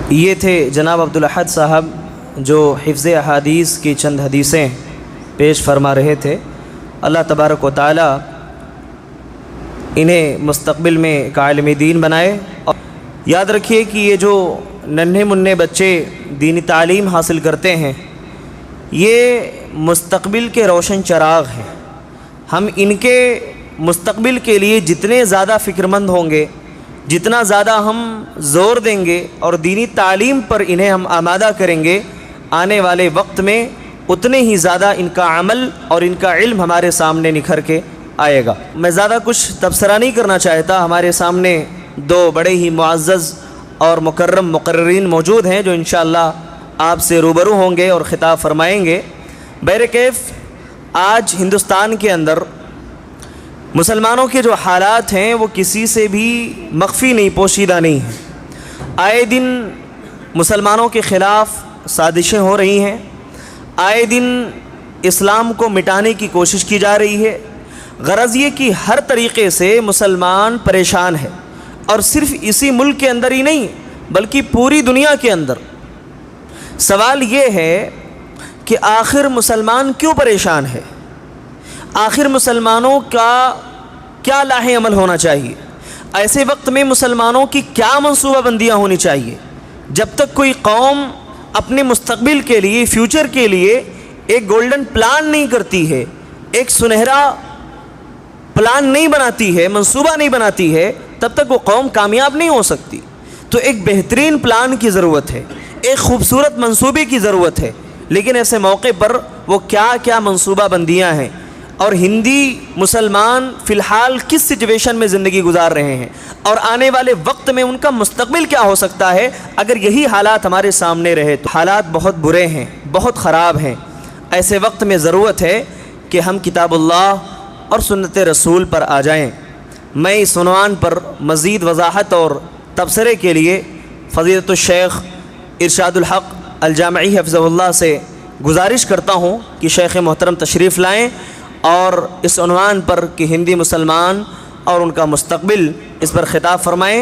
یہ تھے جناب عبدالاحد صاحب جو حفظ احادیث کی چند حدیثیں پیش فرما رہے تھے۔ اللہ تبارک و تعالی انہیں مستقبل میں ایک عالم دین بنائے۔ اور یاد رکھیے کہ یہ جو ننھے منھے بچے دینی تعلیم حاصل کرتے ہیں یہ مستقبل کے روشن چراغ ہیں۔ ہم ان کے مستقبل کے لیے جتنے زیادہ فکر مند ہوں گے، جتنا زیادہ ہم زور دیں گے اور دینی تعلیم پر انہیں ہم آمادہ کریں گے، آنے والے وقت میں اتنے ہی زیادہ ان کا عمل اور ان کا علم ہمارے سامنے نکھر کے آئے گا۔ میں زیادہ کچھ تبصرہ نہیں کرنا چاہتا، ہمارے سامنے دو بڑے ہی معزز اور مکرم مقررین موجود ہیں جو انشاءاللہ آپ سے روبرو ہوں گے اور خطاب فرمائیں گے۔ بہرکیف آج ہندوستان کے اندر مسلمانوں کے جو حالات ہیں وہ کسی سے بھی مخفی نہیں، پوشیدہ نہیں ہیں۔ آئے دن مسلمانوں کے خلاف سازشیں ہو رہی ہیں، آئے دن اسلام کو مٹانے کی کوشش کی جا رہی ہے۔ غرض یہ کہ ہر طریقے سے مسلمان پریشان ہے، اور صرف اسی ملک کے اندر ہی نہیں بلکہ پوری دنیا کے اندر۔ سوال یہ ہے کہ آخر مسلمان کیوں پریشان ہے؟ آخر مسلمانوں کا کیا لاہ عمل ہونا چاہیے؟ ایسے وقت میں مسلمانوں کی کیا منصوبہ بندیاں ہونی چاہیے؟ جب تک کوئی قوم اپنے مستقبل کے لیے، فیوچر کے لیے ایک گولڈن پلان نہیں کرتی ہے، ایک سنہرا پلان نہیں بناتی ہے، منصوبہ نہیں بناتی ہے، تب تک وہ قوم کامیاب نہیں ہو سکتی۔ تو ایک بہترین پلان کی ضرورت ہے، ایک خوبصورت منصوبے کی ضرورت ہے، لیکن ایسے موقع پر وہ کیا منصوبہ بندیاں ہیں، اور ہندی مسلمان فی الحال کس سچویشن میں زندگی گزار رہے ہیں، اور آنے والے وقت میں ان کا مستقبل کیا ہو سکتا ہے اگر یہی حالات ہمارے سامنے رہے تو۔ حالات بہت برے ہیں، بہت خراب ہیں۔ ایسے وقت میں ضرورت ہے کہ ہم کتاب اللہ اور سنت رسول پر آ جائیں۔ میں اس عنوان پر مزید وضاحت اور تبصرے کے لیے فضیلت الشیخ ارشاد الحق الجامعی حفظہ اللہ سے گزارش کرتا ہوں کہ شیخ محترم تشریف لائیں اور اس عنوان پر کہ ہندی مسلمان اور ان کا مستقبل، اس پر خطاب فرمائیں۔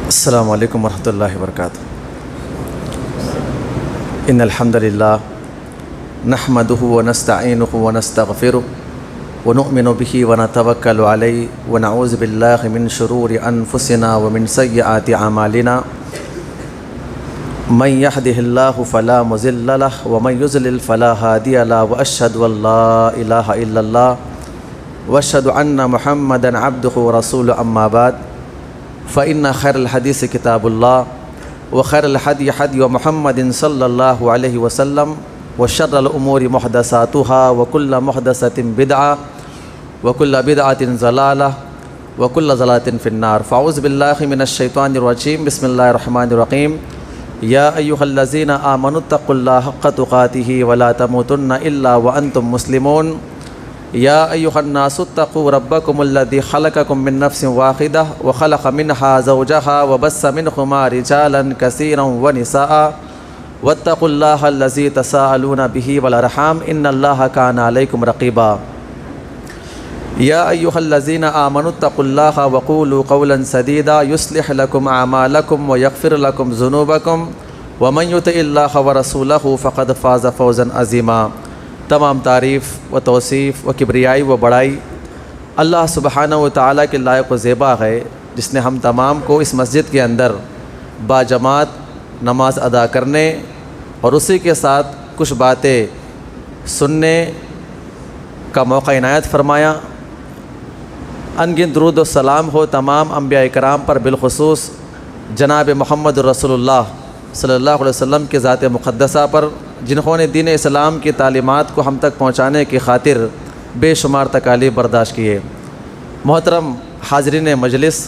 السلام علیکم ورحمۃ اللہ وبرکاتہ۔ ان الحمد للہ نحمدہ ونستعینہ ونستغفرہ ونؤمن به ونتوکل علیہ ونعوذ باللہ من شرور انفسنا ومن سیئات اعمالنا من يهده الله فلا مضل له ومن يضلل فلا هادي له واشهد ان لا اله الا الله واشهد ان محمدا عبده ورسوله اما بعد فان خير الحديث كتاب الله وخير الهدي هدي محمد صلى الله عليه وسلم وشر الامور محدثاتها وكل محدثة بدعة وكل بدعة ضلالة وكل ضلالة في النار فاعوذ بالله من الشيطان الرجيم بسم الله الرحمن الرحيم یا ایہا الذین آمنوا اتقوا اللہ حق تقاتہ ولا تموتن الا وانتم مسلمون یا ایہا الناس اتقوا ربکم الذی خلقکم من نفس واحدہ وخلق منها زوجها وبث منہما رجالا کثیرا ونساء واتقوا اللہ الذی تساءلون به والارحام ان اللہ کان علیکم رقیبا یا ایہا الذین آمنوا اتقوا اللہ وقولوا قولا سدیدا یصلح لکم اعمالکم ویغفر لکم ذنوبکم ومن یطع اللہ ورسولہ فقد فاز فوزا عظیما۔ تمام تعریف و توصیف و کبریائی و بڑائی اللہ سبحانہ و تعالیٰ کے لائق و زیبا ہے، جس نے ہم تمام کو اس مسجد کے اندر باجماعت نماز ادا کرنے اور اسی کے ساتھ کچھ باتیں سننے کا موقع عنایت فرمایا۔ انگن درود و سلام ہو تمام انبیاء کرام پر، بالخصوص جناب محمد رسول اللہ صلی اللہ علیہ وسلم کے ذات مقدسہ پر، جنہوں نے دین اسلام کی تعلیمات کو ہم تک پہنچانے کی خاطر بے شمار تکالیف برداشت کیے۔ محترم حاضرین مجلس،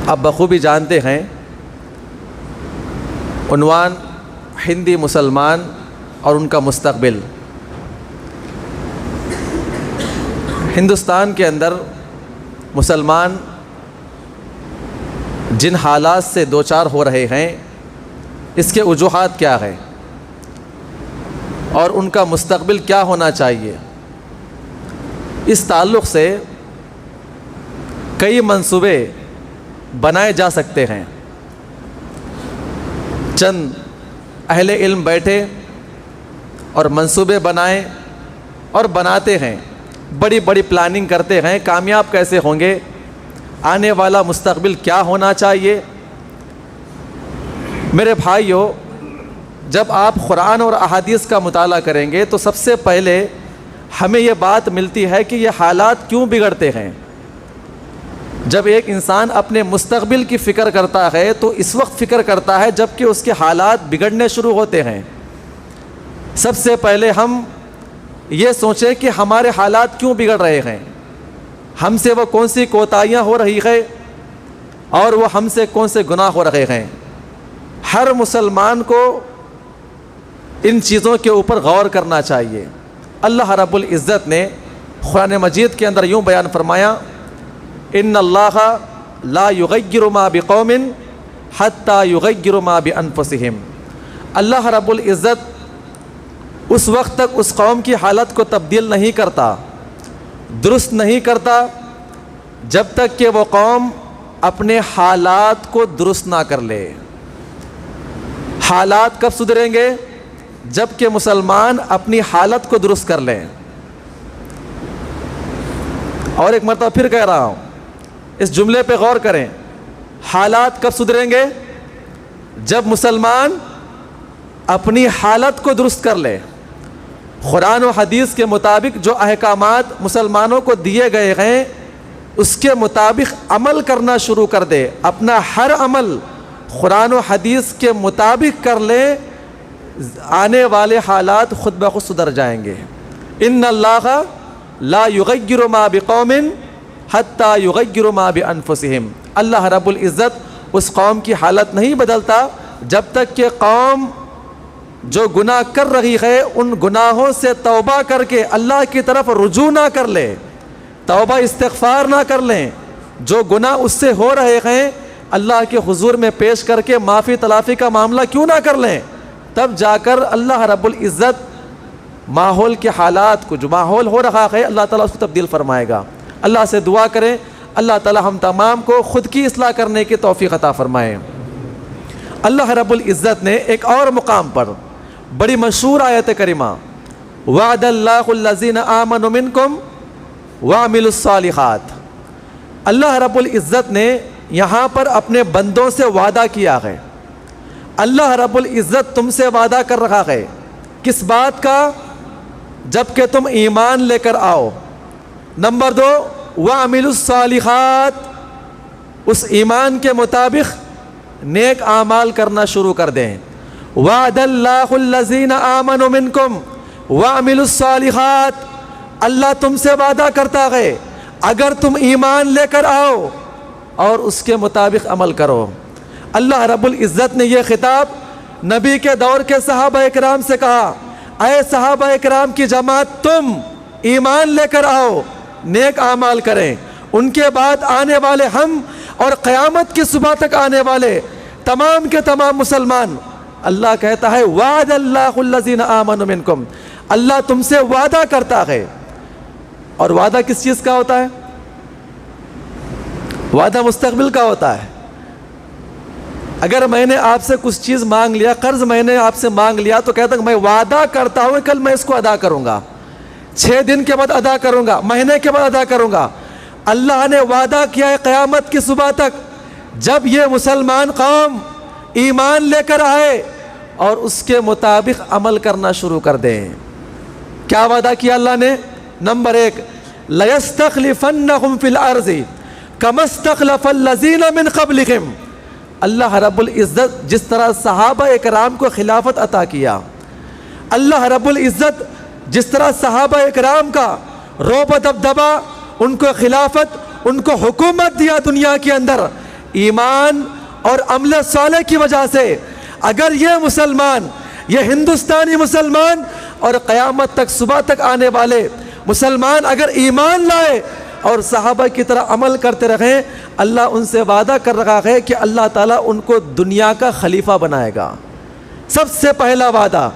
آپ بخوبی جانتے ہیں عنوان ہندی مسلمان اور ان کا مستقبل۔ ہندوستان کے اندر مسلمان جن حالات سے دوچار ہو رہے ہیں، اس کے وجوہات کیا ہیں اور ان کا مستقبل کیا ہونا چاہیے، اس تعلق سے کئی منصوبے بنائے جا سکتے ہیں۔ چند اہل علم بیٹھے اور منصوبے بنائیں اور بناتے ہیں، بڑی بڑی پلاننگ کرتے ہیں، کامیاب کیسے ہوں گے، آنے والا مستقبل کیا ہونا چاہیے۔ میرے بھائیو، جب آپ قرآن اور احادیث کا مطالعہ کریں گے تو سب سے پہلے ہمیں یہ بات ملتی ہے کہ یہ حالات کیوں بگڑتے ہیں۔ جب ایک انسان اپنے مستقبل کی فکر کرتا ہے تو اس وقت فکر کرتا ہے جب کہ اس کے حالات بگڑنے شروع ہوتے ہیں۔ سب سے پہلے ہم یہ سوچیں کہ ہمارے حالات کیوں بگڑ رہے ہیں، ہم سے وہ کون سی کوتاہیاں ہو رہی ہے اور وہ ہم سے کون سے گناہ ہو رہے ہیں۔ ہر مسلمان کو ان چیزوں کے اوپر غور کرنا چاہیے۔ اللہ رب العزت نے قرآن مجید کے اندر یوں بیان فرمایا، ان اللہ لا یغیر ما بقوم حتی یغیر ما بانفسہم۔ اللہ رب العزت اس وقت تک اس قوم کی حالت کو تبدیل نہیں کرتا، درست نہیں کرتا، جب تک کہ وہ قوم اپنے حالات کو درست نہ کر لے۔ حالات کب سدھریں گے؟ جب کہ مسلمان اپنی حالت کو درست کر لیں۔ اور ایک مرتبہ پھر کہہ رہا ہوں، اس جملے پہ غور کریں، حالات کب سدھریں گے؟ جب مسلمان اپنی حالت کو درست کر لے، قرآن و حدیث کے مطابق جو احکامات مسلمانوں کو دیے گئے ہیں اس کے مطابق عمل کرنا شروع کر دے، اپنا ہر عمل قرآن و حدیث کے مطابق کر لے، آنے والے حالات خود بخود سدھر جائیں گے۔ ان اللہ لا یغیر ما بقوم حتی یغیر ما بانفسہم۔ اللہ رب العزت اس قوم کی حالت نہیں بدلتا جب تک کہ قوم جو گناہ کر رہی ہے ان گناہوں سے توبہ کر کے اللہ کی طرف رجوع نہ کر لے، توبہ استغفار نہ کر لیں، جو گناہ اس سے ہو رہے ہیں اللہ کے حضور میں پیش کر کے معافی تلافی کا معاملہ کیوں نہ کر لیں، تب جا کر اللہ رب العزت ماحول کے حالات کو، جو ماحول ہو رہا ہے، اللہ تعالیٰ اس کو تبدیل فرمائے گا۔ اللہ سے دعا کریں اللہ تعالیٰ ہم تمام کو خود کی اصلاح کرنے کی توفیق عطا فرمائے۔ اللہ رب العزت نے ایک اور مقام پر بڑی مشہور آیت کریمہ، وعد اللہ الذین آمنوا منکم وعملوا الصالحات، اللہ رب العزت نے یہاں پر اپنے بندوں سے وعدہ کیا ہے۔ اللہ رب العزت تم سے وعدہ کر رہا ہے، کس بات کا؟ جب کہ تم ایمان لے کر آؤ۔ نمبر 2، وَعَمِلُوا الصَّالِحَاتِ، اس ایمان کے مطابق نیک اعمال کرنا شروع کر دیں۔ وَعَدَ اللَّهُ الَّذِينَ آمَنُوا مِنكُمْ وَعَمِلُوا الصَّالِحَاتِ، اللہ تم سے وعدہ کرتا ہے اگر تم ایمان لے کر آؤ اور اس کے مطابق عمل کرو۔ اللہ رب العزت نے یہ خطاب نبی کے دور کے صحابہ اکرام سے کہا، اے صحابہ اکرام کی جماعت، تم ایمان لے کر آؤ، نیک اعمال کریں، ان کے بعد آنے والے ہم اور قیامت کی صبح تک آنے والے تمام کے تمام مسلمان۔ اللہ کہتا ہے وعد اللہ الذین آمنوا منکم، اللہ تم سے وعدہ کرتا ہے۔ اور وعدہ کس چیز کا ہوتا ہے؟ وعدہ مستقبل کا ہوتا ہے۔ اگر میں نے آپ سے کچھ چیز مانگ لیا، قرض میں نے آپ سے مانگ لیا، تو کہتا ہوں میں وعدہ کرتا ہوں کل میں اس کو ادا کروں گا، 6 دن کے بعد ادا کروں گا، مہینے کے بعد ادا کروں گا۔ اللہ نے وعدہ کیا ہے قیامت کی صبح تک، جب یہ مسلمان قوم ایمان لے کر آئے اور اس کے مطابق عمل کرنا شروع کر دیں۔ کیا وعدہ کیا اللہ نے؟ نمبر 1، لَيَسْتَخْلِفَنَّهُمْ فِي الْأَرْضِ كَمَا اسْتَخْلَفَ الَّذِينَ مِنْ قَبْلِهِمْ۔ اللہ رب العزت جس طرح صحابہ اکرام کو خلافت عطا کیا، اللہ رب العزت جس طرح صحابہ اکرام کا رعب و دبدبہ، ان کو خلافت، ان کو حکومت دیا دنیا کے اندر ایمان اور عمل صالح کی وجہ سے، اگر یہ مسلمان، یہ ہندوستانی مسلمان اور قیامت تک صبح تک آنے والے مسلمان اگر ایمان لائے اور صحابہ کی طرح عمل کرتے رہیں، اللہ ان سے وعدہ کر رہا ہے کہ اللہ تعالیٰ ان کو دنیا کا خلیفہ بنائے گا۔ سب سے پہلا وعدہ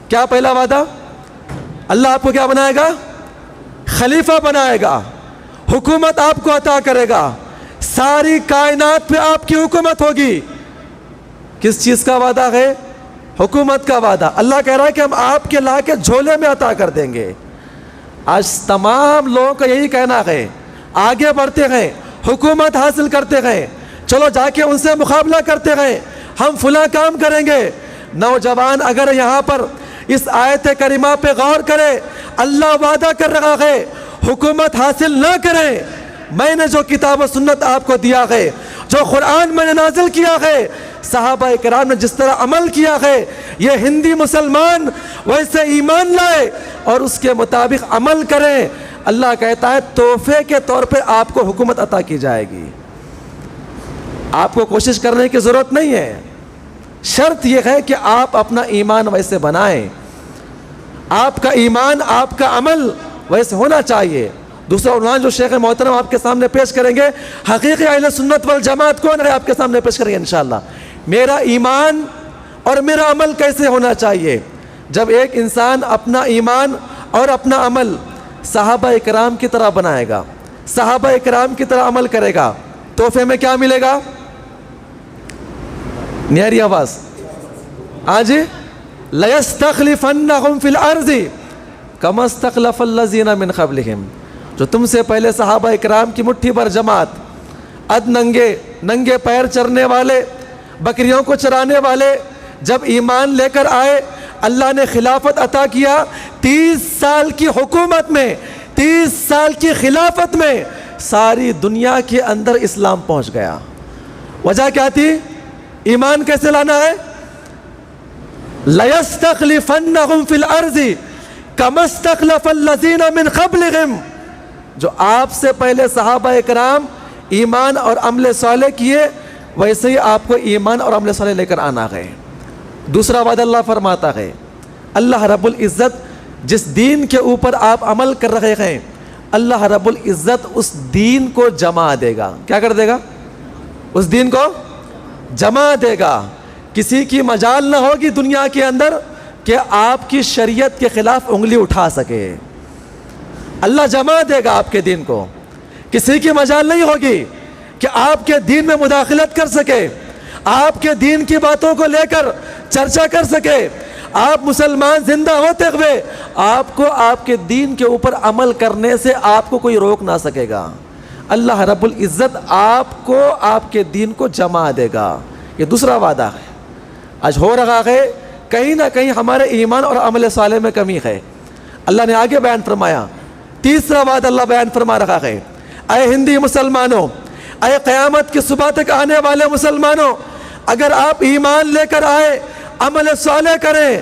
کیا؟ پہلا وعدہ اللہ آپ کو کیا بنائے گا؟ خلیفہ بنائے گا، حکومت آپ کو عطا کرے گا، ساری کائنات پہ آپ کی حکومت ہوگی. کس چیز کا وعدہ ہے؟ حکومت کا وعدہ. اللہ کہہ رہا ہے کہ ہم آپ کے لا کے جھولے میں عطا کر دیں گے. آج تمام لوگوں کا یہی کہنا ہے, آگے بڑھتے گئے, حکومت حاصل کرتے گئے, چلو جا کے ان سے مقابلہ کرتے گئے, ہم فلاں کام کریں گے. نوجوان اگر یہاں پر اس آیت کریمہ پہ غور کرے, اللہ وعدہ کر رہا ہے حکومت حاصل نہ کریں. میں نے جو کتاب و سنت آپ کو دیا ہے, جو قرآن میں نے نازل کیا ہے, صحابہ کرام نے جس طرح عمل کیا ہے, یہ ہندی مسلمان ویسے ایمان لائے اور اس کے مطابق عمل کریں. اللہ کہتا ہے تحفے کے طور پہ آپ کو حکومت عطا کی جائے گی. آپ کو کوشش کرنے کی ضرورت نہیں ہے. شرط یہ ہے کہ آپ اپنا ایمان ویسے بنائیں, آپ کا ایمان, آپ کا عمل ویسے ہونا چاہیے. دوسرا عنوان جو شیخ محترم آپ کے سامنے پیش کریں گے, حقیقی اہل سنت والجماعت کون ہے, آپ کے سامنے پیش کریں گے انشاءاللہ. میرا ایمان اور میرا عمل کیسے ہونا چاہیے؟ جب ایک انسان اپنا ایمان اور اپنا عمل صحابہ کرام کی طرح بنائے گا, صحابہ کرام کی طرح عمل کرے گا, تحفے میں کیا ملے گا؟ نیاری آواز, ہاں جی, لَيَسْتَخْلِفَنَّهُمْ فِي الْأَرْضِ كَمَا اسْتَخْلَفَ الَّذِينَ مِنْ قَبْلِهِمْ. جو تم سے پہلے صحابہ کرام کی مٹھی بھر جماعت, ننگے پیر چرنے والے, بکریوں کو چرانے والے, جب ایمان لے کر آئے, اللہ نے خلافت عطا کیا. 30 سال کی حکومت میں, 30 سال کی خلافت میں ساری دنیا کے اندر اسلام پہنچ گیا. وجہ کیا تھی؟ ایمان کیسے لانا ہے؟ لَيَسْتَخْلِفَنَّهُمْ فِي الْأَرْضِ كَمَا اسْتَخْلَفَ الَّذِينَ مِنْ قَبْلِهِمْ. جو آپ سے پہلے صحابہ کرام ایمان اور عمل صالح کیے, ویسے ہی آپ کو ایمان اور عمل صالح لے کر آنا ہے. دوسرا وعدہ اللہ فرماتا ہے, اللہ رب العزت جس دین کے اوپر آپ عمل کر رہے ہیں, اللہ رب العزت اس دین کو جما دے گا. کیا کر دے گا؟ اس دین کو جما دے گا. کسی کی مجال نہ ہوگی دنیا کے اندر کہ آپ کی شریعت کے خلاف انگلی اٹھا سکے. اللہ جما دے گا آپ کے دین کو. کسی کی مجال نہیں ہوگی کہ آپ کے دین میں مداخلت کر سکے, آپ کے دین کی باتوں کو لے کر چرچا کر سکے. آپ مسلمان زندہ ہوتے ہوئے آپ کو آپ کے دین کے اوپر عمل کرنے سے آپ کو کوئی روک نہ سکے گا. اللہ رب العزت آپ کو آپ کے دین کو جما دے گا. یہ دوسرا وعدہ ہے. آج ہو رہا ہے کہیں نہ کہیں ہمارے ایمان اور عمل صالح میں کمی ہے. اللہ نے آگے بیان فرمایا, تیسرا وعدہ اللہ بیان فرما رہا ہے, اے ہندی مسلمانوں, اے قیامت کی صبح تک آنے والے مسلمانوں, اگر آپ ایمان لے کر آئے, عمل صالح کریں,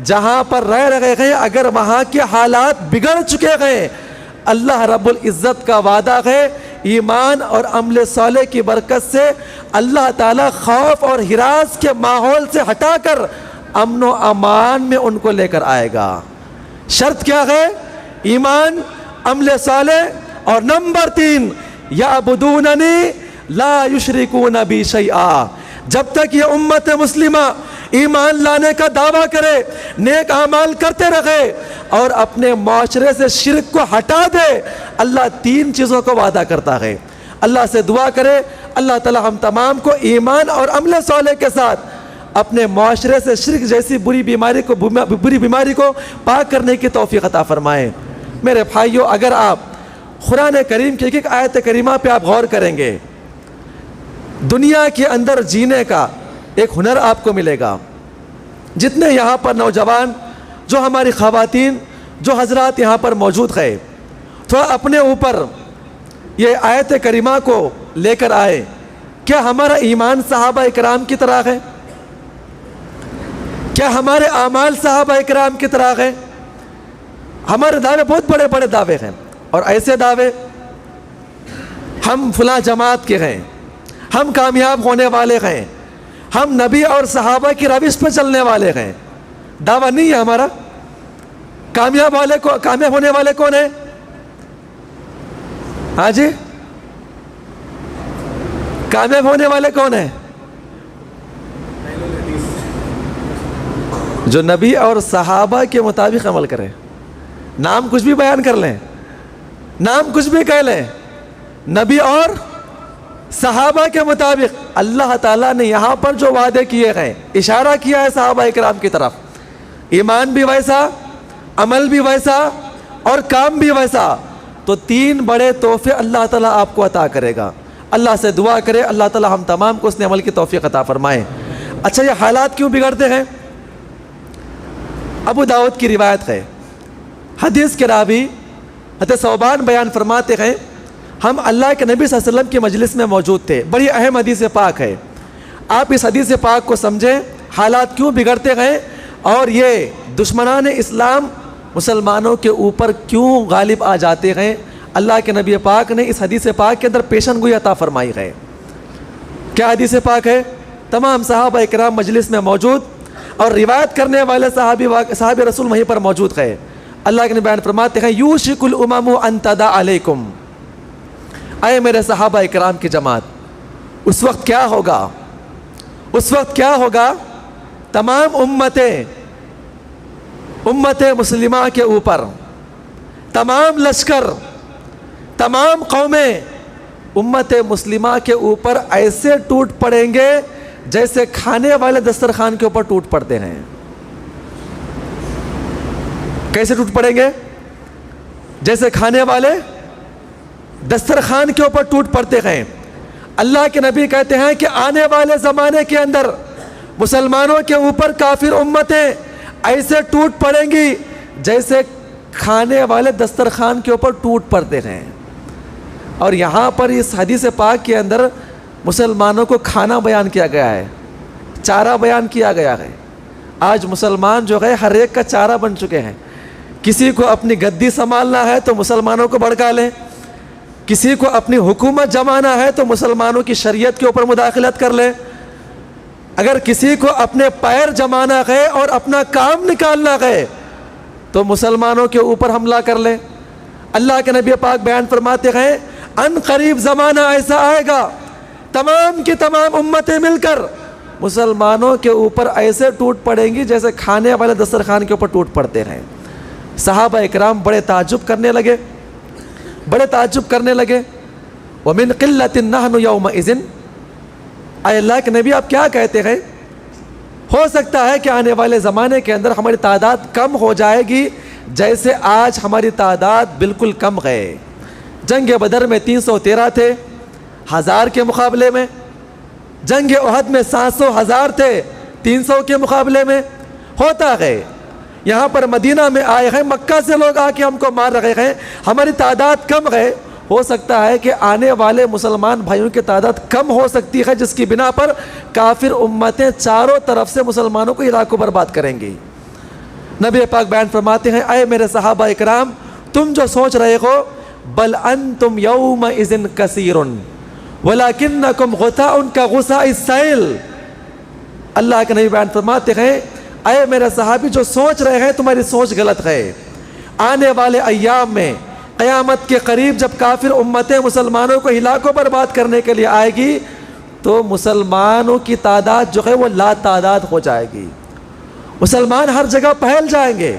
جہاں پر رہ رہے ہیں اگر وہاں کے حالات بگڑ چکے ہیں, اللہ رب العزت کا وعدہ ہے ایمان اور عمل صالح کی برکت سے اللہ تعالیٰ خوف اور ہراس کے ماحول سے ہٹا کر امن و امان میں ان کو لے کر آئے گا. شرط کیا ہے؟ ایمان, عمل صالح, اور نمبر 3 یعبدوننی لا یشرکون بی شیئا. جب تک یہ امت مسلمہ ایمان لانے کا دعویٰ کرے, نیک اعمال کرتے رہے اور اپنے معاشرے سے شرک کو ہٹا دے, اللہ 3 چیزوں کو وعدہ کرتا ہے. اللہ سے دعا کرے اللہ تعالی ہم تمام کو ایمان اور عمل صالح کے ساتھ اپنے معاشرے سے شرک جیسی بری بیماری کو پاک کرنے کی توفیق عطا فرمائے. میرے بھائیوں, اگر آپ قرآن کریم کی ایک آیت کریمہ پہ آپ غور کریں گے, دنیا کے اندر جینے کا ایک ہنر آپ کو ملے گا. جتنے یہاں پر نوجوان, جو ہماری خواتین, جو حضرات یہاں پر موجود ہیں, تھوڑا اپنے اوپر یہ آیت کریمہ کو لے کر آئے. کیا ہمارا ایمان صحابہ اکرام کی طرح ہے؟ کیا ہمارے اعمال صحابہ اکرام کی طرح ہیں؟ ہمارے دعوے بہت بڑے بڑے دعوے ہیں, اور ایسے دعوے ہم فلاں جماعت کے ہیں, ہم کامیاب ہونے والے ہیں, ہم نبی اور صحابہ کی روش پہ چلنے والے ہیں. دعویٰ نہیں ہے ہمارا. کامیاب ہونے والے کون ہیں؟ ہاں جی, کامیاب ہونے والے کون ہیں؟ جو نبی اور صحابہ کے مطابق عمل کریں. نام کچھ بھی بیان کر لیں, نام کچھ بھی کہہ لیں, نبی اور صحابہ کے مطابق اللہ تعالیٰ نے یہاں پر جو وعدے کیے ہیں، اشارہ کیا ہے صحابہ اکرام کی طرف، ایمان بھی ویسا، عمل بھی ویسا اور کام بھی ویسا، تو 3 بڑے تحفے اللہ تعالیٰ آپ کو عطا کرے گا۔ اللہ سے دعا کرے اللہ تعالیٰ ہم تمام کو اس نے عمل کی توفیق عطا فرمائے۔ اچھا، یہ حالات کیوں بگڑتے ہیں؟ ابو داؤد کی روایت ہے، حدیث کے راوی حضرت ثوبان بیان فرماتے ہیں، ہم اللہ کے نبی صلی اللہ علیہ وسلم کی مجلس میں موجود تھے۔ بڑی اہم حدیث پاک ہے، آپ اس حدیث پاک کو سمجھیں، حالات کیوں بگڑتے گئے اور یہ دشمنان اسلام مسلمانوں کے اوپر کیوں غالب آ جاتے ہیں۔ اللہ کے نبی پاک نے اس حدیث پاک کے اندر پیشن گوئی عطا فرمائی ہے۔ کیا حدیث پاک ہے؟ تمام صحابہ اکرام مجلس میں موجود اور روایت کرنے والے صحابی رسول وہیں پر موجود ہے۔ اللہ کے نبی بیان فرماتے ہیں، یوشک الامم ان تدع علیکم، اے میرے صحابہ اکرام کی جماعت، اس وقت کیا ہوگا؟ اس وقت کیا ہوگا؟ تمام امت مسلمہ کے اوپر، تمام لشکر، تمام قومیں امت مسلمہ کے اوپر ایسے ٹوٹ پڑیں گے جیسے کھانے والے دسترخوان کے اوپر ٹوٹ پڑتے ہیں۔ کیسے ٹوٹ پڑیں گے؟ جیسے کھانے والے دسترخوان کے اوپر ٹوٹ پڑتے ہیں۔ اللہ کے نبی کہتے ہیں کہ آنے والے زمانے کے اندر مسلمانوں کے اوپر کافر امتیں ایسے ٹوٹ پڑیں گی جیسے کھانے والے دسترخوان کے اوپر ٹوٹ پڑتے ہیں۔ اور یہاں پر اس حدیث پاک کے اندر مسلمانوں کو کھانا بیان کیا گیا ہے، چارہ بیان کیا گیا ہے۔ آج مسلمان جو ہے ہر ایک کا چارہ بن چکے ہیں۔ کسی کو اپنی گدی سنبھالنا ہے تو مسلمانوں کو بھڑکا لیں، کسی کو اپنی حکومت جمانا ہے تو مسلمانوں کی شریعت کے اوپر مداخلت کر لیں، اگر کسی کو اپنے پیر جمانا ہے اور اپنا کام نکالنا ہے تو مسلمانوں کے اوپر حملہ کر لیں۔ اللہ کے نبی پاک بیان فرماتے ہیں، ان قریب زمانہ ایسا آئے گا تمام کی تمام امتیں مل کر مسلمانوں کے اوپر ایسے ٹوٹ پڑیں گی جیسے کھانے والے دسترخوان کے اوپر ٹوٹ پڑتے ہیں۔ صحابہ اکرام بڑے تعجب کرنے لگے، وَمِن قِلَّةٍ نَحْنُ يَوْمَئِذٍ، اے اللہ کے نبی آپ کیا کہتے ہیں؟ ہو سکتا ہے کہ آنے والے زمانے کے اندر ہماری تعداد کم ہو جائے گی جیسے آج ہماری تعداد بالکل کم ہے۔ جنگ بدر میں 313 تھے 1000 کے مقابلے میں، جنگ احد میں 700 1000 تھے 300 کے مقابلے میں۔ ہوتا ہے یہاں پر مدینہ میں آئے ہیں، مکہ سے لوگ آ کے ہم کو مار رہے ہیں، ہماری تعداد کم ہے۔ ہو سکتا ہے کہ آنے والے مسلمان بھائیوں کی تعداد کم ہو سکتی ہے، جس کی بنا پر کافر امتیں چاروں طرف سے مسلمانوں کو ہلاک و برباد کریں گی۔ نبی پاک بیان فرماتے ہیں، اے میرے صحابہ اکرام، تم جو سوچ رہے ہو، بل انتم یومئذ کثیر ولکنکم غثاء کغثاء السیل، اللہ کے نبی بیان فرماتے ہیں، اے میرے صحابی جو سوچ رہے ہیں تمہاری سوچ غلط ہے۔ آنے والے ایام میں قیامت کے قریب جب کافر امتیں مسلمانوں کو ہلاک و برباد کرنے کے لیے آئے گی تو مسلمانوں کی تعداد جو ہے وہ لا تعداد ہو جائے گی، مسلمان ہر جگہ پھیل جائیں گے،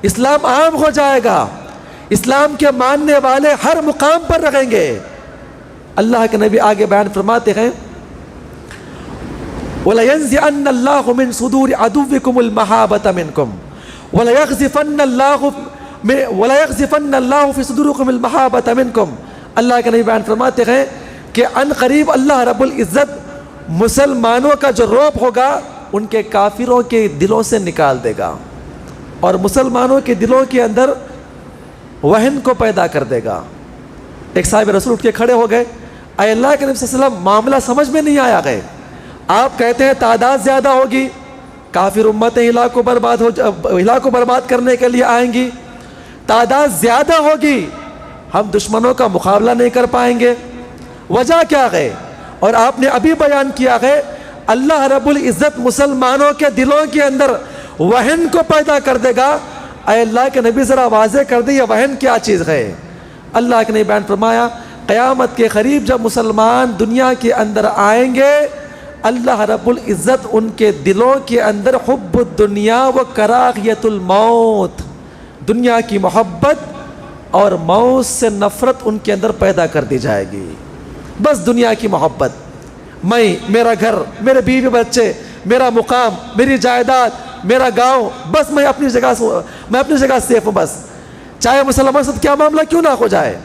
اسلام عام ہو جائے گا، اسلام کے ماننے والے ہر مقام پر رہیں گے۔ اللہ کے نبی آگے بیان فرماتے ہیں، وَلَيَنزِعَنَّ اللَّهُ مِن صُدُورِ عَدُوِّكُمُ الْمَحَابَةَ مِنْكُمْ وَلَيَغْزِفَنَّ اللَّهُ فِي صُدُورِكُمُ الْمَحَابَةَ مِنْكُمْ، اللہ کے نبی بیان فرماتے ہیں کہ ان قریب اللہ رب العزت مسلمانوں کا جو روب ہوگا ان کے کافروں کے دلوں سے نکال دے گا اور مسلمانوں کے دلوں کے اندر وہن کو پیدا کر دے گا۔ ایک صاحب رسول اٹھ کے کھڑے ہو گئے، اے اللہ کے نبی صلی اللہ علیہ وسلم معاملہ سمجھ میں نہیں آیا گئے، آپ کہتے ہیں تعداد زیادہ ہوگی، کافر امتیں ہلاک و برباد کرنے کے لیے آئیں گی، تعداد زیادہ ہوگی، ہم دشمنوں کا مقابلہ نہیں کر پائیں گے، وجہ کیا ہے؟ اور آپ نے ابھی بیان کیا ہے اللہ رب العزت مسلمانوں کے دلوں کے اندر وہن کو پیدا کر دے گا۔ اے اللہ کے نبی ذرا واضح کر دیں یہ وہن کیا چیز ہے۔ اللہ کے نبی بیان فرمایا قیامت کے قریب جب مسلمان دنیا کے اندر آئیں گے اللہ رب العزت ان کے دلوں کے اندر حب الدنیا و کراہیت الموت، دنیا کی محبت اور موت سے نفرت ان کے اندر پیدا کر دی جائے گی۔ بس دنیا کی محبت. میں, میرا گھر, میرے بیوی بچے, میرا مقام, میری جائیداد, میرا گاؤں, بس میں اپنی جگہ سیف ہوں. بس چاہے مسلمان سے کیا معاملہ کیوں نہ ہو جائے.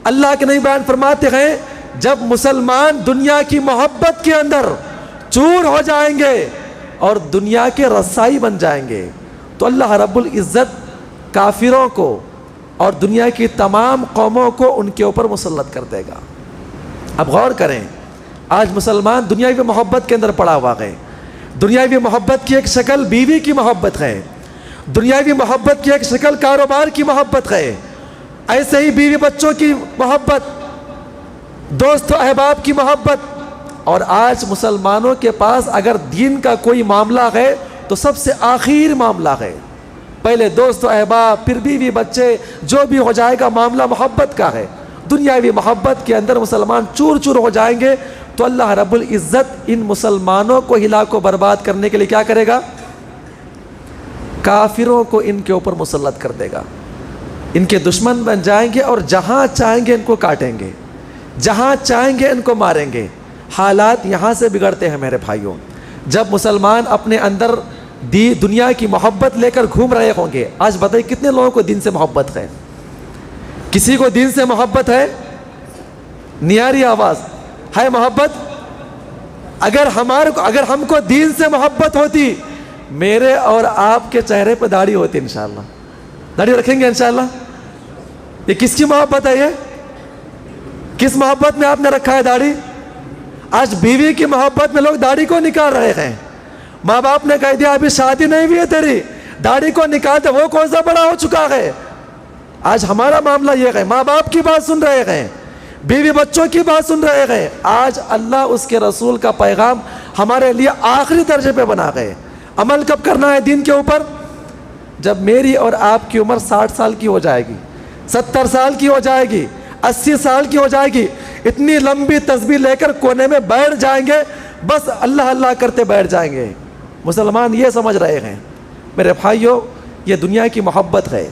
اللہ کے نبی بیان فرماتے ہیں جب مسلمان دنیا کی محبت کے اندر چور ہو جائیں گے اور دنیا کے رسائی بن جائیں گے تو اللہ رب العزت کافروں کو اور دنیا کی تمام قوموں کو ان کے اوپر مسلط کر دے گا. اب غور کریں, آج مسلمان دنیاوی محبت کے اندر پڑا ہوا ہے. دنیاوی محبت کی ایک شکل بیوی کی محبت ہے, دنیاوی محبت کی ایک شکل کاروبار کی محبت ہے, ایسے ہی بیوی بچوں کی محبت, دوست و احباب کی محبت. اور آج مسلمانوں کے پاس اگر دین کا کوئی معاملہ ہے تو سب سے آخر معاملہ ہے. پہلے دوست و احباب, پھر بیوی بچے, جو بھی ہو جائے گا معاملہ محبت کا ہے. دنیاوی محبت کے اندر مسلمان چور چور ہو جائیں گے تو اللہ رب العزت ان مسلمانوں کو ہلاک و برباد کرنے کے لیے کیا کرے گا؟ کافروں کو ان کے اوپر مسلط کر دے گا. ان کے دشمن بن جائیں گے اور جہاں چاہیں گے ان کو کاٹیں گے, جہاں چاہیں گے ان کو ماریں گے. حالات یہاں سے بگڑتے ہیں میرے بھائیوں. جب مسلمان اپنے اندر دنیا کی محبت لے کر گھوم رہے ہوں گے. آج بتائیے کتنے لوگوں کو دین سے محبت ہے؟ کسی کو دین سے محبت ہے؟ نیاری آواز ہے محبت. اگر ہم کو دین سے محبت ہوتی, میرے اور آپ کے چہرے پہ داڑھی ہوتی انشاءاللہ. داڑھی رکھیں گے انشاءاللہ. یہ کس کی محبت ہے؟ یہ کس محبت میں آپ نے رکھا ہے داڑھی؟ آج بیوی کی محبت میں لوگ داڑھی کو نکال رہے ہیں. ماں باپ نے کہہ دیا ابھی شادی نہیں ہوئی ہے تیری, داڑھی کو نکالتے, وہ کون سا بڑا ہو چکا ہے. آج ہمارا معاملہ یہ ہے, ماں باپ کی بات سن رہے ہیں, بیوی بچوں کی بات سن رہے ہیں. آج اللہ اس کے رسول کا پیغام ہمارے لیے آخری درجے پہ بنا گئے. عمل کب کرنا ہے دین کے اوپر؟ جب میری اور آپ کی عمر 60 سال کی ہو جائے گی, 70 سال کی ہو جائے گی, 80 سال کی ہو جائے گی, اتنی لمبی تسبیح لے کر کونے میں بیٹھ جائیں گے, بس اللہ اللہ کرتے بیٹھ جائیں گے. مسلمان یہ سمجھ رہے ہیں میرے بھائیوں یہ دنیا کی محبت ہے.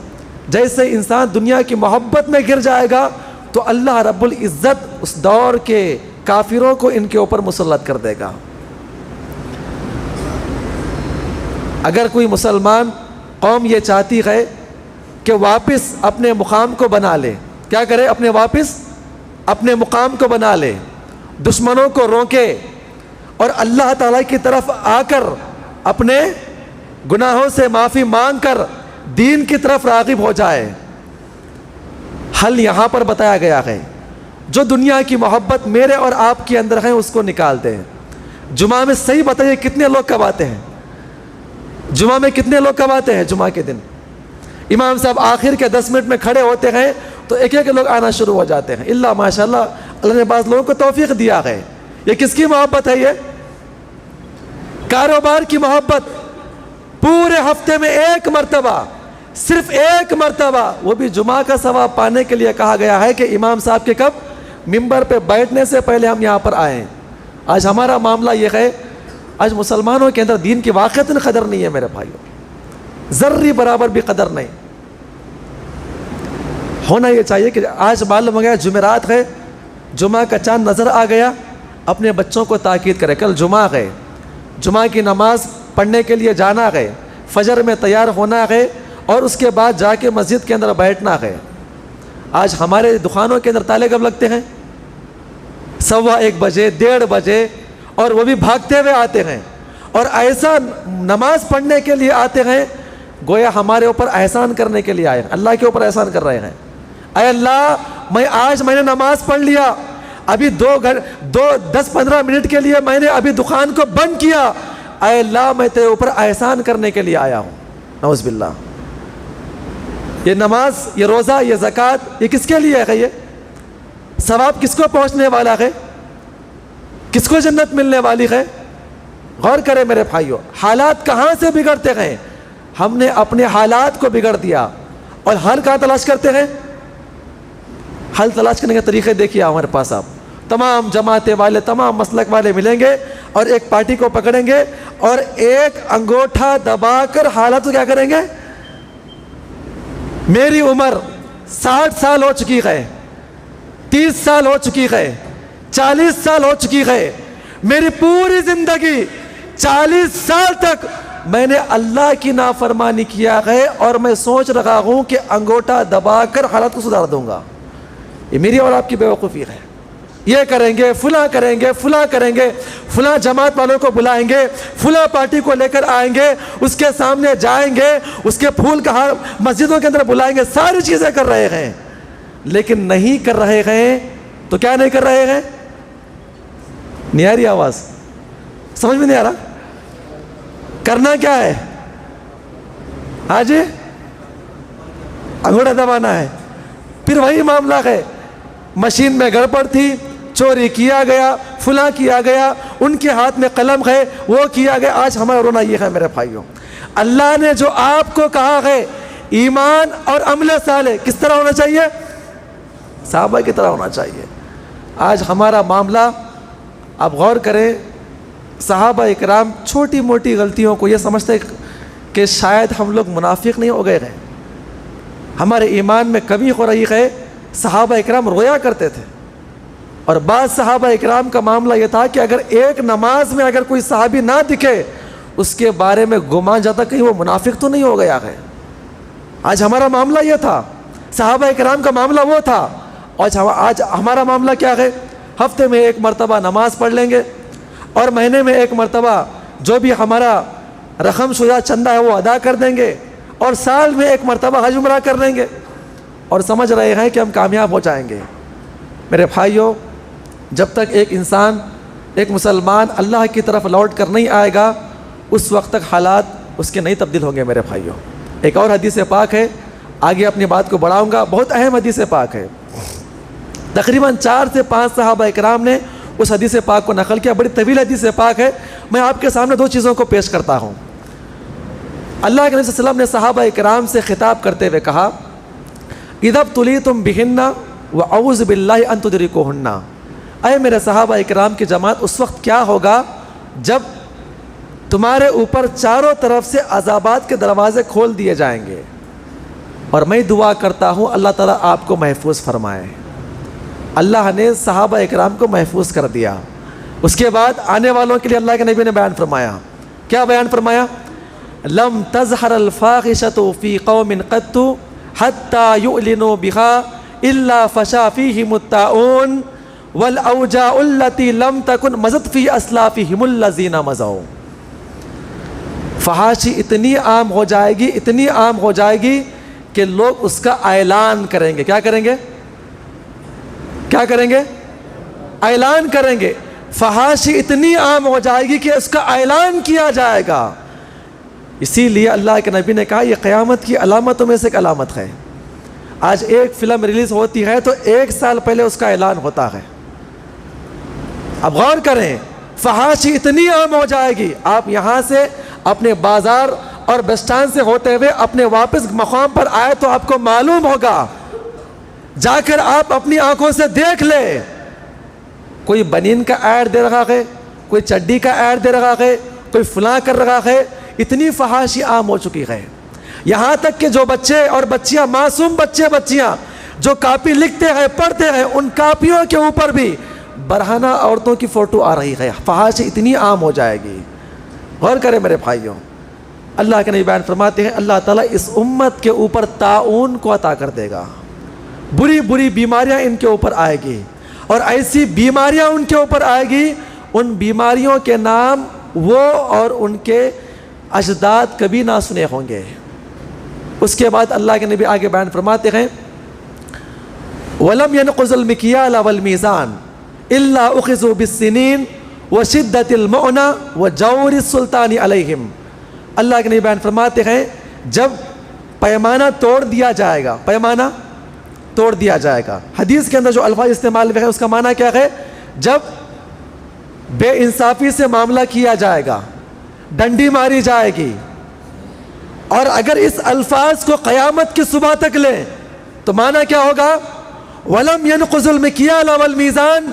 جیسے انسان دنیا کی محبت میں گر جائے گا تو اللہ رب العزت اس دور کے کافروں کو ان کے اوپر مسلط کر دے گا. اگر کوئی مسلمان قوم یہ چاہتی ہے کہ واپس اپنے مقام کو بنا لے, کیا کرے؟ اپنے مقام کو بنا لے, دشمنوں کو روکے اور اللہ تعالیٰ کی طرف آ کر اپنے گناہوں سے معافی مانگ کر دین کی طرف راغب ہو جائے. حل یہاں پر بتایا گیا ہے. جو دنیا کی محبت میرے اور آپ کے اندر ہے اس کو نکال دیں. جمعہ میں صحیح بتائیے کتنے لوگ کب آتے ہیں؟ جمعہ میں کتنے لوگ کب آتے ہیں؟ جمعہ کے دن امام صاحب آخر کے 10 منٹ میں کھڑے ہوتے ہیں تو ایک ایک لوگ آنا شروع ہو جاتے ہیں. اللہ ماشاءاللہ اللہ نے بعض لوگوں کو توفیق دیا ہے. یہ کس کی محبت ہے؟ یہ کاروبار کی محبت. پورے ہفتے میں ایک مرتبہ, صرف ایک مرتبہ, وہ بھی جمعہ کا ثواب پانے کے لیے کہا گیا ہے کہ امام صاحب کے کب ممبر پہ بیٹھنے سے پہلے ہم یہاں پر آئیں. آج ہمارا معاملہ یہ ہے, آج مسلمانوں کے اندر دین کی واقعتاً قدر نہیں ہے میرے بھائیوں, ذرے برابر بھی قدر نہیں. ہونا یہ چاہیے کہ آج معلوم ہو گیا جمعرات ہے, جمعہ کا چاند نظر آ گیا, اپنے بچوں کو تاکید کرے کل جمعہ ہے, جمعہ کی نماز پڑھنے کے لیے جانا ہے, فجر میں تیار ہونا ہے اور اس کے بعد جا کے مسجد کے اندر بیٹھنا ہے. آج ہمارے دکانوں کے اندر تالے کب لگتے ہیں؟ 1:15 بجے, 1:30 بجے, اور وہ بھی بھاگتے ہوئے آتے ہیں اور ایسا نماز پڑھنے کے لیے آتے ہیں گویا ہمارے اوپر احسان کرنے کے لیے آئے ہیں, اللہ کے اوپر احسان کر رہے ہیں. اے اللہ میں نے نماز پڑھ لیا, ابھی 10-15 منٹ کے لیے میں نے ابھی دکان کو بند کیا, اے اللہ میں تیرے اوپر احسان کرنے کے لیے آیا ہوں. نعوذ باللہ. یہ نماز, یہ روزہ, یہ زکوٰۃ, یہ کس کے لیے ہے؟ یہ ثواب کس کو پہنچنے والا ہے؟ کس کو جنت ملنے والی ہے؟ غور کریں میرے بھائیوں, حالات کہاں سے بگڑتے ہیں؟ ہم نے اپنے حالات کو بگڑ دیا اور حل کہاں تلاش کرتے ہیں؟ حل تلاش کرنے کے طریقے دیکھیے ہمارے پاس. آپ تمام جماعتیں والے, تمام مسلک والے ملیں گے اور ایک پارٹی کو پکڑیں گے اور ایک انگوٹھا دبا کر حالات کو کیا کریں گے؟ میری عمر 60 سال ہو چکی ہے, 30 سال ہو چکی ہے, 40 سال ہو چکی ہے، میری پوری زندگی 40 سال تک میں نے اللہ کی نافرمانی کیا ہے، اور میں سوچ رہا ہوں کہ انگوٹھا دبا کر حالات کو سدھار دوں گا۔ یہ میری اور آپ کی بیوقوفی ہے۔ یہ کریں گے، فلاں کریں گے، فلاں کریں گے، فلاں جماعت والوں کو بلائیں گے، فلاں پارٹی کو لے کر آئیں گے، اس کے سامنے جائیں گے، اس کے پھول کا ہار مسجدوں کے اندر بلائیں گے، ساری چیزیں کر رہے ہیں، لیکن نہیں کر رہے ہیں تو کیا نہیں کر رہے ہیں؟ نہیں آ رہی آواز؟ سمجھ میں نہیں آ رہا؟ کرنا کیا ہے؟ آج انگوٹھا دبانا ہے۔ پھر وہی معاملہ ہے، مشین میں گڑبڑ تھی، چوری کیا گیا، فلاں کیا گیا، ان کے ہاتھ میں قلم ہے، وہ کیا گیا۔ آج ہمارا رونا یہ ہے میرے بھائیوں، اللہ نے جو آپ کو کہا ہے ایمان اور عمل صالح کس طرح ہونا چاہیے؟ صحابہ کی طرح ہونا چاہیے۔ آج ہمارا معاملہ، آپ غور کریں، صحابہ اکرام چھوٹی موٹی غلطیوں کو یہ سمجھتے کہ شاید ہم لوگ منافق نہیں ہو گئے ہیں، ہمارے ایمان میں کمی ہو رہی ہے۔ صحابہ اکرام رویا کرتے تھے، اور بعض صحابہ اکرام کا معاملہ یہ تھا کہ اگر ایک نماز میں اگر کوئی صحابی نہ دکھے، اس کے بارے میں گمان جاتا کہیں وہ منافق تو نہیں ہو گیا ہے۔ آج ہمارا معاملہ یہ تھا، صحابہ اکرام کا معاملہ وہ تھا۔ آج ہمارا معاملہ کیا ہے؟ ہفتے میں ایک مرتبہ نماز پڑھ لیں گے، اور مہینے میں ایک مرتبہ جو بھی ہمارا رقم شدہ چندہ ہے وہ ادا کر دیں گے، اور سال میں ایک مرتبہ حج عمرہ کر لیں گے، اور سمجھ رہے ہیں کہ ہم کامیاب ہو جائیں گے۔ میرے بھائیوں، جب تک ایک انسان، ایک مسلمان اللہ کی طرف لوٹ کر نہیں آئے گا، اس وقت تک حالات اس کے نہیں تبدیل ہوں گے۔ میرے بھائیوں، ایک اور حدیث پاک ہے، آگے اپنی بات کو بڑھاؤں گا، بہت اہم حدیث پاک ہے۔ تقریباً 4 سے 5 صحابہ اکرام نے اس حدیث پاک کو نقل کیا، بڑی طویل حدیث پاک ہے۔ میں آپ کے سامنے 2 چیزوں کو پیش کرتا ہوں۔ اللہ کے نبی صلی اللہ علیہ وسلم نے صحابہ اکرام سے خطاب کرتے ہوئے کہا، اذا ابتلیتم بہن واعوذ باللہ ان تدرکوہن، اے میرے صحابہ اکرام کی جماعت، اس وقت کیا ہوگا جب تمہارے اوپر چاروں طرف سے عذابات کے دروازے کھول دیے جائیں گے، اور میں دعا کرتا ہوں اللہ تعالیٰ آپ کو محفوظ فرمائے۔ اللہ نے صحابہ اکرام کو محفوظ کر دیا۔ اس کے بعد آنے والوں کے لیے اللہ کے نبی نے بیان فرمایا، کیا بیان فرمایا؟ لم تظہر الفاحشۃ فی قوم قط حتی یعلنوا بها الا فشا فیہم الطاعون والاوجاع التي لم تکن مضت فی اسلافہم الذین مضوا۔ فحاشی اتنی عام ہو جائے گی، اتنی عام ہو جائے گی کہ لوگ اس کا اعلان کریں گے۔ کیا کریں گے؟ کیا کریں گے؟ اعلان کریں گے۔ فحاشی اتنی عام ہو جائے گی کہ اس کا اعلان کیا جائے گا۔ اسی لیے اللہ کے نبی نے کہا یہ قیامت کی علامتوں میں سے ایک علامت ہے۔ آج ایک فلم ریلیز ہوتی ہے تو 1 سال پہلے اس کا اعلان ہوتا ہے۔ اب غور کریں، فحاشی اتنی عام ہو جائے گی، آپ یہاں سے اپنے بازار اور بس اسٹینڈ سے ہوتے ہوئے اپنے واپس مقام پر آئے تو آپ کو معلوم ہوگا، جا کر آپ اپنی آنکھوں سے دیکھ لیں، کوئی بنین کا ایڈ دے رہا ہے، کوئی چڈی کا ایڈ دے رہا ہے، کوئی فلاں کر رہا ہے۔ اتنی فحاشی عام ہو چکی ہے، یہاں تک کہ جو بچے اور بچیاں، معصوم بچے بچیاں جو کاپی لکھتے ہیں، پڑھتے ہیں، ان کاپیوں کے اوپر بھی برہنہ عورتوں کی فوٹو آ رہی ہے۔ فحاشی اتنی عام ہو جائے گی۔ غور کریں میرے بھائیوں، اللہ کے نبی بیان فرماتے ہیں اللہ تعالیٰ اس امت کے اوپر طاعون کو عطا کر دے گا، بری بری بیماریاں ان کے اوپر آئے گی، اور ایسی بیماریاں ان کے اوپر آئے گی، ان بیماریوں کے نام وہ اور ان کے اجداد کبھی نہ سنے ہوں گے۔ اس کے بعد اللہ کے نبی آگے بیان فرماتے ہیں وَلَمْ يَنْقُضُ الْمِكْيَالَ وَالْمِيزَانَ إِلَّا أُخِذُوا بِالسِّنِينَ وَشِدَّةِ الْمُعْنَةِ وَجَوْرِ السُّلْطَانِ عَلَيْهِمْ۔ اللہ کے نبی بیان فرماتے ہیں جب پیمانہ توڑ دیا جائے گا، پیمانہ توڑ دیا جائے گا، حدیث کے اندر جو الفاظ استعمال ہوئے ہیں اس کا معنی کیا ہے؟ جب بے انصافی سے معاملہ کیا جائے گا، ڈنڈی ماری جائے گی، اور اگر اس الفاظ کو قیامت کی صبح تک لیں تو معنی کیا ہوگا؟ وَلَمْ يَنْقُضُ الْمِكْيَالَ وَالْمِيزَانَ۔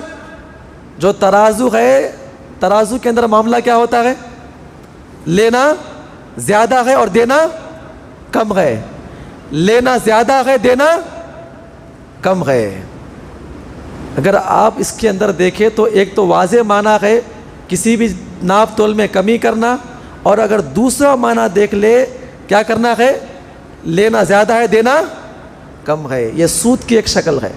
جو ترازو ہے، ترازو کے اندر معاملہ کیا ہوتا ہے؟ لینا زیادہ ہے اور دینا کم ہے، لینا زیادہ ہے، دینا کم ہے۔ اگر آپ اس کے اندر دیکھیں تو ایک تو واضح معنی ہے کسی بھی ناپ تول میں کمی کرنا، اور اگر دوسرا معنی دیکھ لے کیا کرنا ہے، لینا زیادہ ہے دینا کم ہے. یہ سود کی ایک شکل ہے.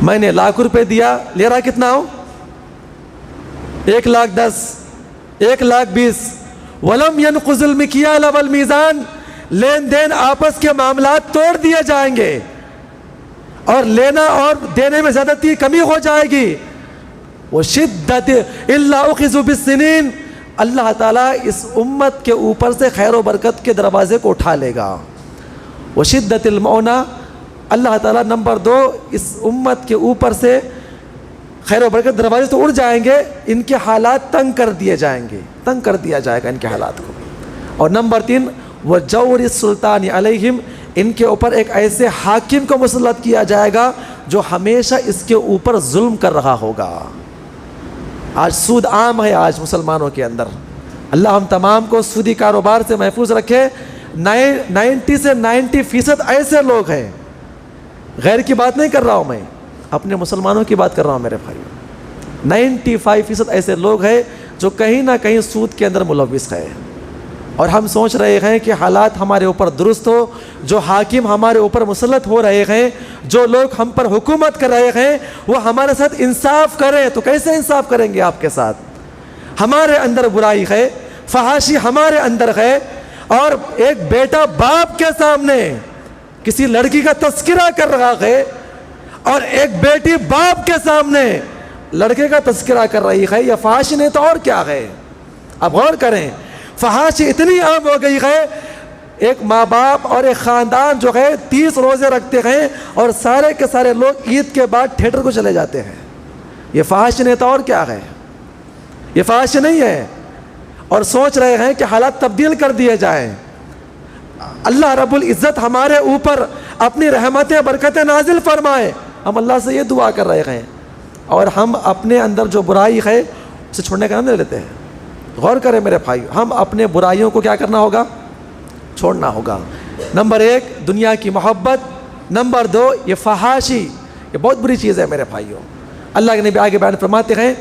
میں نے 1,00,000 روپے دیا، لے رہا کتنا ہوں، 1,10,000 1,20,000. ولم ينقض المكيال والميزان، لین دین آپس کے معاملات توڑ دیے جائیں گے اور لینا اور دینے میں زیادتی کمی ہو جائے گی. وشدت الا اخذوا بالسنين، اللہ تعالیٰ اس امت کے اوپر سے خیر و برکت کے دروازے کو اٹھا لے گا. وشدت المعونہ، اللہ تعالیٰ نمبر 2 اس امت کے اوپر سے خیر و برکت دروازے تو اڑ جائیں گے، ان کے حالات تنگ کر دیے جائیں گے، تنگ کر دیا جائے گا ان کے حالات کو. اور نمبر 3 وجور السلطان علیہم، ان کے اوپر ایک ایسے حاکم کو مسلط کیا جائے گا جو ہمیشہ اس کے اوپر ظلم کر رہا ہوگا. آج سود عام ہے آج مسلمانوں کے اندر. اللہ ہم تمام کو سودی کاروبار سے محفوظ رکھے. 90 سے 90% ایسے لوگ ہیں، غیر کی بات نہیں کر رہا ہوں میں، اپنے مسلمانوں کی بات کر رہا ہوں میرے بھائی. 95% ایسے لوگ ہیں جو کہیں نہ کہیں سود کے اندر ملوث ہے. اور ہم سوچ رہے ہیں کہ حالات ہمارے اوپر درست ہو، جو حاکم ہمارے اوپر مسلط ہو رہے ہیں، جو لوگ ہم پر حکومت کر رہے ہیں، وہ ہمارے ساتھ انصاف کریں. تو کیسے انصاف کریں گے آپ کے ساتھ؟ ہمارے اندر برائی ہے، فحاشی ہمارے اندر ہے، اور ایک بیٹا باپ کے سامنے کسی لڑکی کا تذکرہ کر رہا ہے، اور ایک بیٹی باپ کے سامنے لڑکے کا تذکرہ کر رہی ہے. یہ فحاشی نہیں تو اور کیا ہے؟ اب غور کریں، فحاشی اتنی عام ہو گئی ہے، ایک ماں باپ اور ایک خاندان جو ہے 30 روزے رکھتے ہیں اور سارے کے سارے لوگ عید کے بعد تھیٹر کو چلے جاتے ہیں. یہ فحاشی نہیں تو اور کیا ہے؟ یہ فحاشی نہیں ہے. اور سوچ رہے ہیں کہ حالات تبدیل کر دیے جائیں. اللہ رب العزت ہمارے اوپر اپنی رحمتیں برکتیں نازل فرمائے. ہم اللہ سے یہ دعا کر رہے ہیں، اور ہم اپنے اندر جو برائی ہے اسے چھوڑنے کا نام نہیں لیتے ہیں. غور کریں میرے بھائی، ہم اپنے برائیوں کو کیا کرنا ہوگا؟ چھوڑنا ہوگا. نمبر 1 دنیا کی محبت، نمبر 2 یہ فحاشی، یہ بہت بری چیز ہے میرے بھائیوں. اللہ کے نبی آگے بیان فرماتے ہیں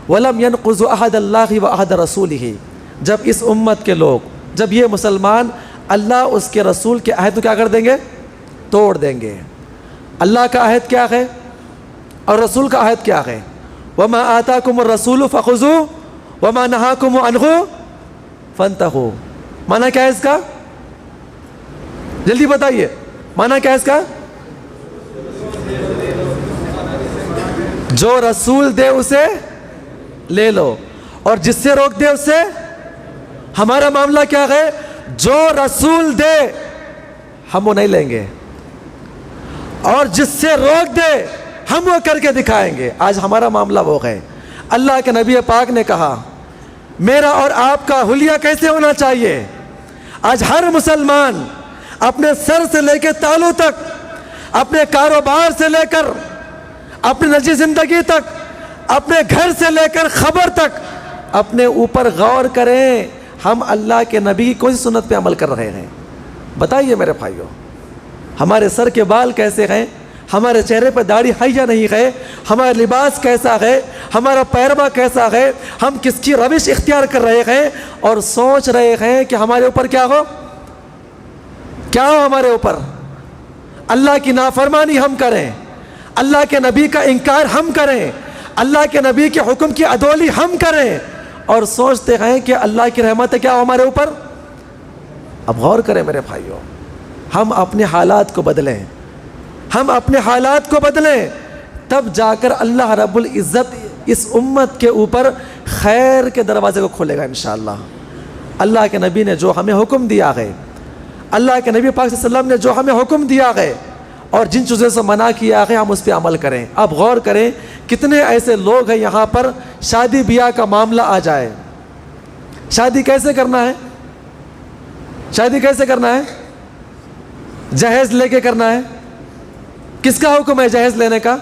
وَلَمْ يَنْقُضُ أَحَدَ اللَّهِ وَأَحَدَ رَسُولِهِ، جب اس امت کے لوگ، جب یہ مسلمان اللہ اس کے رسول کے عہد کو کیا کر دیں گے؟ توڑ دیں گے. اللہ کا عہد کیا ہے اور رسول کا عہد کیا ہے؟ وَمَا آتَاكُمُ الرَّسُولُ فَخُذُوهُ وَمَا نَهَاكُمْ عَنْهُ فَانْتَهُوا. معنی کیا ہے اس کا؟ جلدی بتائیے، معنی کیا ہے اس کا؟ جو رسول دے اسے لے لو، اور جس سے روک دے اس سے. ہمارا معاملہ کیا ہے؟ جو رسول دے ہم وہ نہیں لیں گے، اور جس سے روک دے ہم وہ کر کے دکھائیں گے. آج ہمارا معاملہ وہ ہے. اللہ کے نبی پاک نے کہا میرا اور آپ کا حلیہ کیسے ہونا چاہیے؟ آج ہر مسلمان اپنے سر سے لے کے تالو تک، اپنے کاروبار سے لے کر اپنی نجی زندگی تک، اپنے گھر سے لے کر خبر تک اپنے اوپر غور کریں. ہم اللہ کے نبی کی کون سی سنت پہ عمل کر رہے ہیں؟ بتائیے میرے بھائیوں. ہمارے سر کے بال کیسے ہیں؟ ہمارے چہرے پہ داڑھی ہے یا نہیں ہے؟ ہمارا لباس کیسا ہے؟ ہمارا پیروا کیسا ہے؟ ہم کس کی روش اختیار کر رہے ہیں اور سوچ رہے ہیں کہ ہمارے اوپر کیا ہو؟ کیا ہو ہمارے اوپر؟ اللہ کی نافرمانی ہم کریں، اللہ کے نبی کا انکار ہم کریں، اللہ کے نبی کے حکم کی عدولی ہم کریں، اور سوچتے ہیں کہ اللہ کی رحمت ہے کیا ہو ہمارے اوپر؟ اب غور کریں میرے بھائیوں، ہم اپنے حالات کو بدلیں، ہم اپنے حالات کو بدلیں، تب جا کر اللہ رب العزت اس امت کے اوپر خیر کے دروازے کو کھولے گا انشاءاللہ. اللہ کے نبی نے جو ہمیں حکم دیا ہے، اللہ کے نبی پاک صلی اللہ علیہ وسلم نے جو ہمیں حکم دیا ہے اور جن چیزوں سے منع کیا ہے ہم اس پہ عمل کریں. اب غور کریں کتنے ایسے لوگ ہیں یہاں پر شادی بیاہ کا معاملہ آ جائے، شادی کیسے کرنا ہے؟ شادی کیسے کرنا ہے؟ جہیز لے کے کرنا ہے. کس کا حکم ہے جہیز لینے کا؟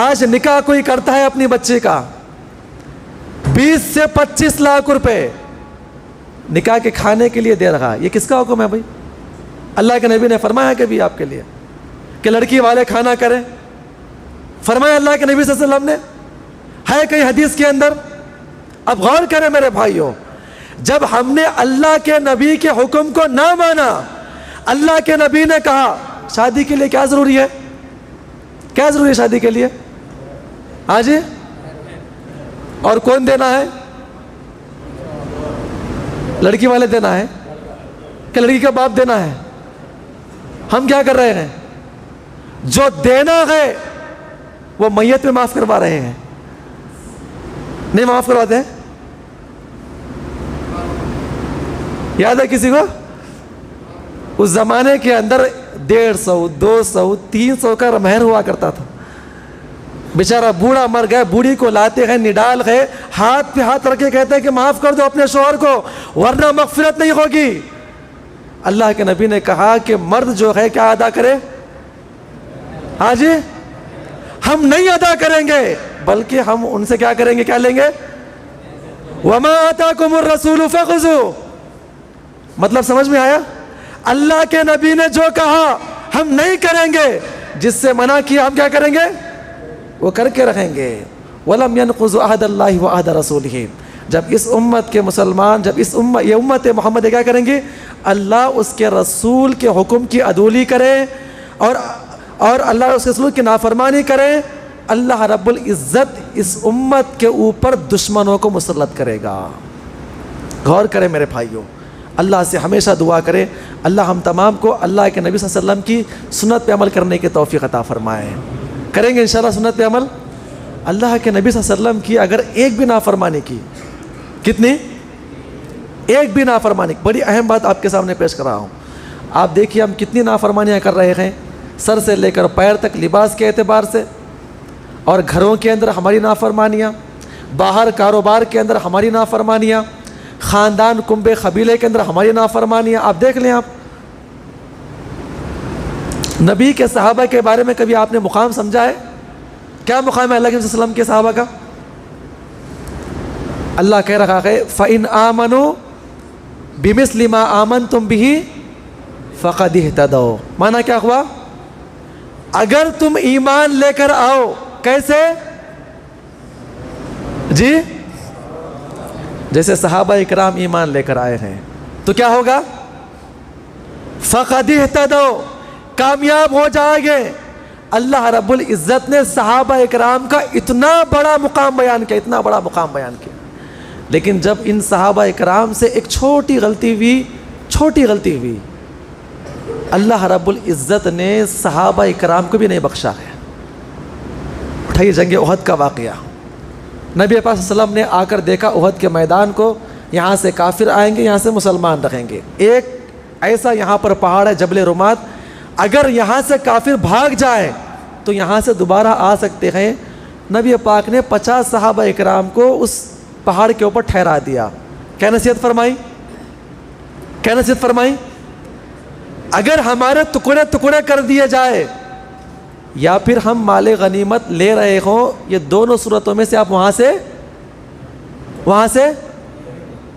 آج نکاح کوئی کرتا ہے اپنی بچی کا 20 سے 25 لاکھ روپے نکاح کے کھانے کے لیے دے رہا. یہ کس کا حکم ہے بھائی؟ اللہ کے نبی نے فرمایا کہ بھی آپ کے لیے کہ لڑکی والے کھانا کریں؟ فرمایا اللہ کے نبی صلی اللہ علیہ وسلم نے؟ ہے کہیں حدیث کے اندر؟ اب غور کریں میرے بھائیوں، جب ہم نے اللہ کے نبی کے حکم کو نہ مانا، اللہ کے نبی نے کہا شادی کے لیے کیا ضروری ہے؟ کیا ضروری ہے شادی کے لیے؟ ہاں جی، اور کون دینا ہے؟ لڑکی والے دینا ہے کہ لڑکی کا باپ دینا ہے؟ ہم کیا کر رہے ہیں؟ جو دینا ہے وہ میت میں معاف کروا رہے ہیں، نہیں معاف کرواتے ہیں؟ یاد ہے کسی کو؟ اس زمانے کے اندر 150 200 300 کا مہر ہوا کرتا تھا. بیچارہ بوڑھا مر گئے، بوڑھی کو لاتے ہیں، نڈال گئے، ہاتھ پہ ہاتھ رکھ کے کہتے ہیں کہ معاف کر دو اپنے شوہر کو ورنہ مغفرت نہیں ہوگی. اللہ کے نبی نے کہا کہ مرد جو ہے کیا ادا کرے؟ ہاں جی، ہم نہیں ادا کریں گے بلکہ ہم ان سے کیا کریں گے؟ کیا لیں گے؟ وما آتاکم الرسول فخذوا. مطلب سمجھ میں آیا؟ اللہ کے نبی نے جو کہا ہم نہیں کریں گے، جس سے منع کیا ہم کیا کریں گے؟ وہ کر کے رکھیں گے. وَلَمْ يَنْقُضُوا عَهْدَ اللَّهِ وَعَهْدَ رَسُولِهِ. جب اس امت کے مسلمان، جب یہ امت محمد کیا کریں گے؟ اللہ اس کے رسول کے حکم کی عدولی کریں اور اللہ اس کے رسول کی نافرمانی کریں، اللہ رب العزت اس امت کے اوپر دشمنوں کو مسلط کرے گا. غور کریں میرے بھائیوں، اللہ سے ہمیشہ دعا کریں اللہ ہم تمام کو اللہ کے نبی صلی اللہ علیہ وسلم کی سنت پہ عمل کرنے کی توفیق عطا فرمائے. کریں گے انشاءاللہ سنت پہ عمل؟ اللہ کے نبی صلی اللہ علیہ وسلم کی اگر ایک بھی نافرمانی کی، کتنی؟ ایک بھی نافرمانی. بڑی اہم بات آپ کے سامنے پیش کر رہا ہوں. آپ دیکھیے ہم کتنی نافرمانیاں کر رہے ہیں، سر سے لے کر پیر تک، لباس کے اعتبار سے، اور گھروں کے اندر ہماری نافرمانیاں، باہر کاروبار کے اندر ہماری نافرمانیاں، خاندان کنبے قبیلے کے اندر ہماری نافرمانیاں. آپ دیکھ لیں، آپ نبی کے صحابہ کے بارے میں کبھی آپ نے مقام سمجھا ہے؟ کیا مقام ہے اللہ کے نبی صلی اللہ علیہ وسلم کے صحابہ کا؟ اللہ کہہ رہا ہے فَإِنْ آمَنُوا بِمِثْلِ مَا آمَنْتُمْ بِهِ فَقَدِ اهْتَدَوْا. معنی کیا ہوا؟ اگر تم ایمان لے کر آؤ. کیسے جی؟ جیسے صحابہ اکرام ایمان لے کر آئے ہیں تو کیا ہوگا؟ فَقَدِ اهْتَدَوْا، کامیاب ہو جائیں گے. اللہ رب العزت نے صحابہ اکرام کا اتنا بڑا مقام بیان کیا، اتنا بڑا مقام بیان کیا، لیکن جب ان صحابہ اکرام سے ایک چھوٹی غلطی ہوئی، اللہ رب العزت نے صحابہ اکرام کو بھی نہیں بخشا ہے. اٹھائیے جنگ احد کا واقعہ. نبی پاک صلی اللہ علیہ وسلم نے آ کر دیکھا احد کے میدان کو، یہاں سے کافر آئیں گے، یہاں سے مسلمان رہیں گے. ایک ایسا یہاں پر پہاڑ ہے جبل رمات، اگر یہاں سے کافر بھاگ جائے تو یہاں سے دوبارہ آ سکتے ہیں. نبی پاک نے 50 صحابہ اکرام کو اس پہاڑ کے اوپر ٹھہرا دیا. کیا نصیحت فرمائی؟ اگر ہمارے ٹکڑے ٹکڑے کر دیے جائے یا پھر ہم مال غنیمت لے رہے ہوں، یہ دونوں صورتوں میں سے آپ وہاں سے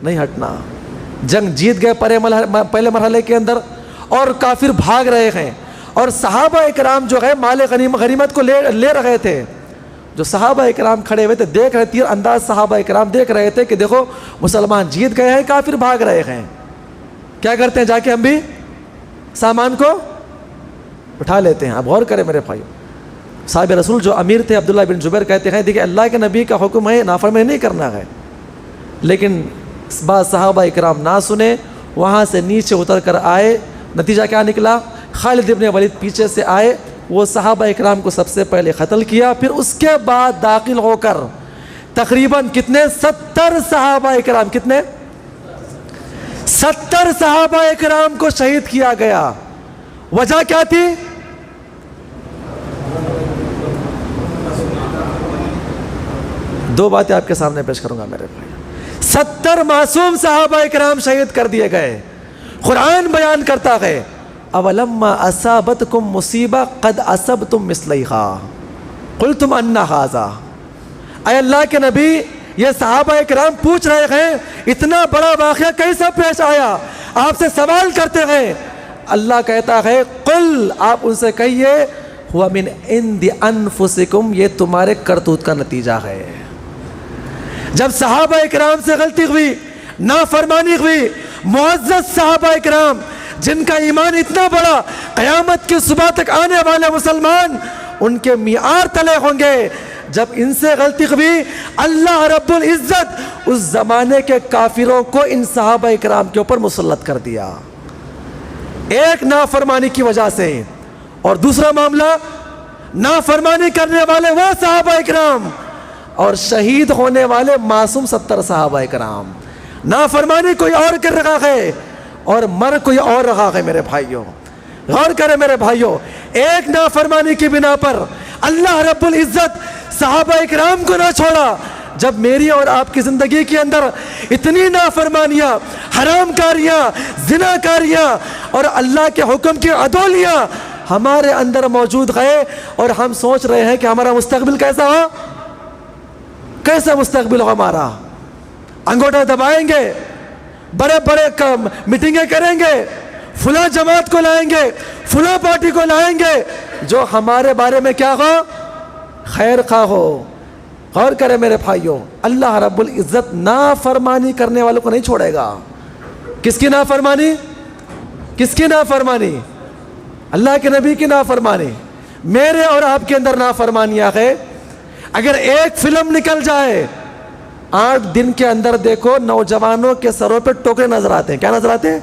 نہیں ہٹنا. جنگ جیت گئے پہلے مرحلے کے اندر اور کافر بھاگ رہے ہیں، اور صحابہ اکرام جو ہے مال غنیمت کو لے رہے تھے. جو صحابہ اکرام کھڑے ہوئے تھے دیکھ رہے، تیر انداز صحابہ اکرام دیکھ رہے تھے کہ دیکھو مسلمان جیت گئے ہیں، کافر بھاگ رہے ہیں. کیا کرتے ہیں؟ جا کے ہم بھی سامان کو اٹھا لیتے ہیں. اب غور کریں میرے بھائیو، صاحب رسول جو امیر تھے عبداللہ بن زبیر کہتے ہیں دیکھیں اللہ کے نبی کا حکم ہے نافرمانی نہیں کرنا ہے، لیکن بعض صحابہ اکرام نہ سنے، وہاں سے نیچے اتر کر آئے. نتیجہ کیا نکلا؟ خالد ابن ولید پیچھے سے آئے، وہ صحابہ اکرام کو سب سے پہلے قتل کیا، پھر اس کے بعد داخل ہو کر تقریباً کتنے 70 صحابہ اکرام، کتنے 70 صحابہ اکرام کو شہید کیا گیا. وجہ کیا تھی؟ دو باتیں آپ کے سامنے پیش کروں گا میرے بھائی. 70 معصوم صحابہ اکرام شہید کر دیے گئے. قرآن بیان کرتا ہے اولما اصابتکم مصیبہ قد اصبتم مثلیہا قلتم ان ھذا. اے اللہ کے نبی، یہ صحابہ اکرام پوچھ رہے ہیں اتنا بڑا واقعہ کیسا پیش آیا، آپ سے سوال کرتے ہیں. اللہ کہتا ہے قل، آپ ان سے کہیے ہوا من عند انفسکم، یہ تمہارے کرتوت کا نتیجہ ہے۔ جب صحابہ اکرام سے غلطی ہوئی، نافرمانی ہوئی، معزز صحابہ اکرام جن کا ایمان اتنا بڑا، قیامت کی صبح تک آنے والے مسلمان ان کے معیار تلے ہوں گے۔ جب ان سے غلطی ہوئی، اللہ رب العزت اس زمانے کے کافروں کو ان صحابہ اکرام کے اوپر مسلط کر دیا، ایک نافرمانی کی وجہ سے۔ اور دوسرا معاملہ، نافرمانی کرنے والے وہ صحابہ اکرام اور شہید ہونے والے معصوم 70 صحابہ اکرام۔ نافرمانی کوئی اور کر رہا ہے اور مر کوئی اور رہا ہے۔ میرے بھائیوں غور کریں، میرے بھائیوں، ایک نافرمانی کی بنا پر اللہ رب العزت صحابہ اکرام کو نہ چھوڑا۔ جب میری اور آپ کی زندگی کے اندر اتنی نافرمانیاں، حرام کاریاں، زنا کاریاں اور اللہ کے حکم کی عدولیاں ہمارے اندر موجود گئے اور ہم سوچ رہے ہیں کہ ہمارا مستقبل کیسا ہو، کیسا مستقبل ہو ہمارا، انگوٹھا دبائیں گے، بڑے بڑے میٹنگیں کریں گے، فلاں جماعت کو لائیں گے، فلاں پارٹی کو لائیں گے جو ہمارے بارے میں کیا ہو، خیر خواہ ہو۔ غور کریں میرے بھائیوں، اللہ رب العزت نافرمانی کرنے والوں کو نہیں چھوڑے گا۔ کس کی نافرمانی؟ کس کی نافرمانی؟ اللہ کے نبی کی نافرمانی۔ میرے اور آپ کے اندر نافرمانیاں ہے۔ اگر ایک فلم نکل جائے 8 دن کے اندر دیکھو نوجوانوں کے سروں پہ ٹوکرے نظر آتے ہیں۔ کیا نظر آتے ہیں؟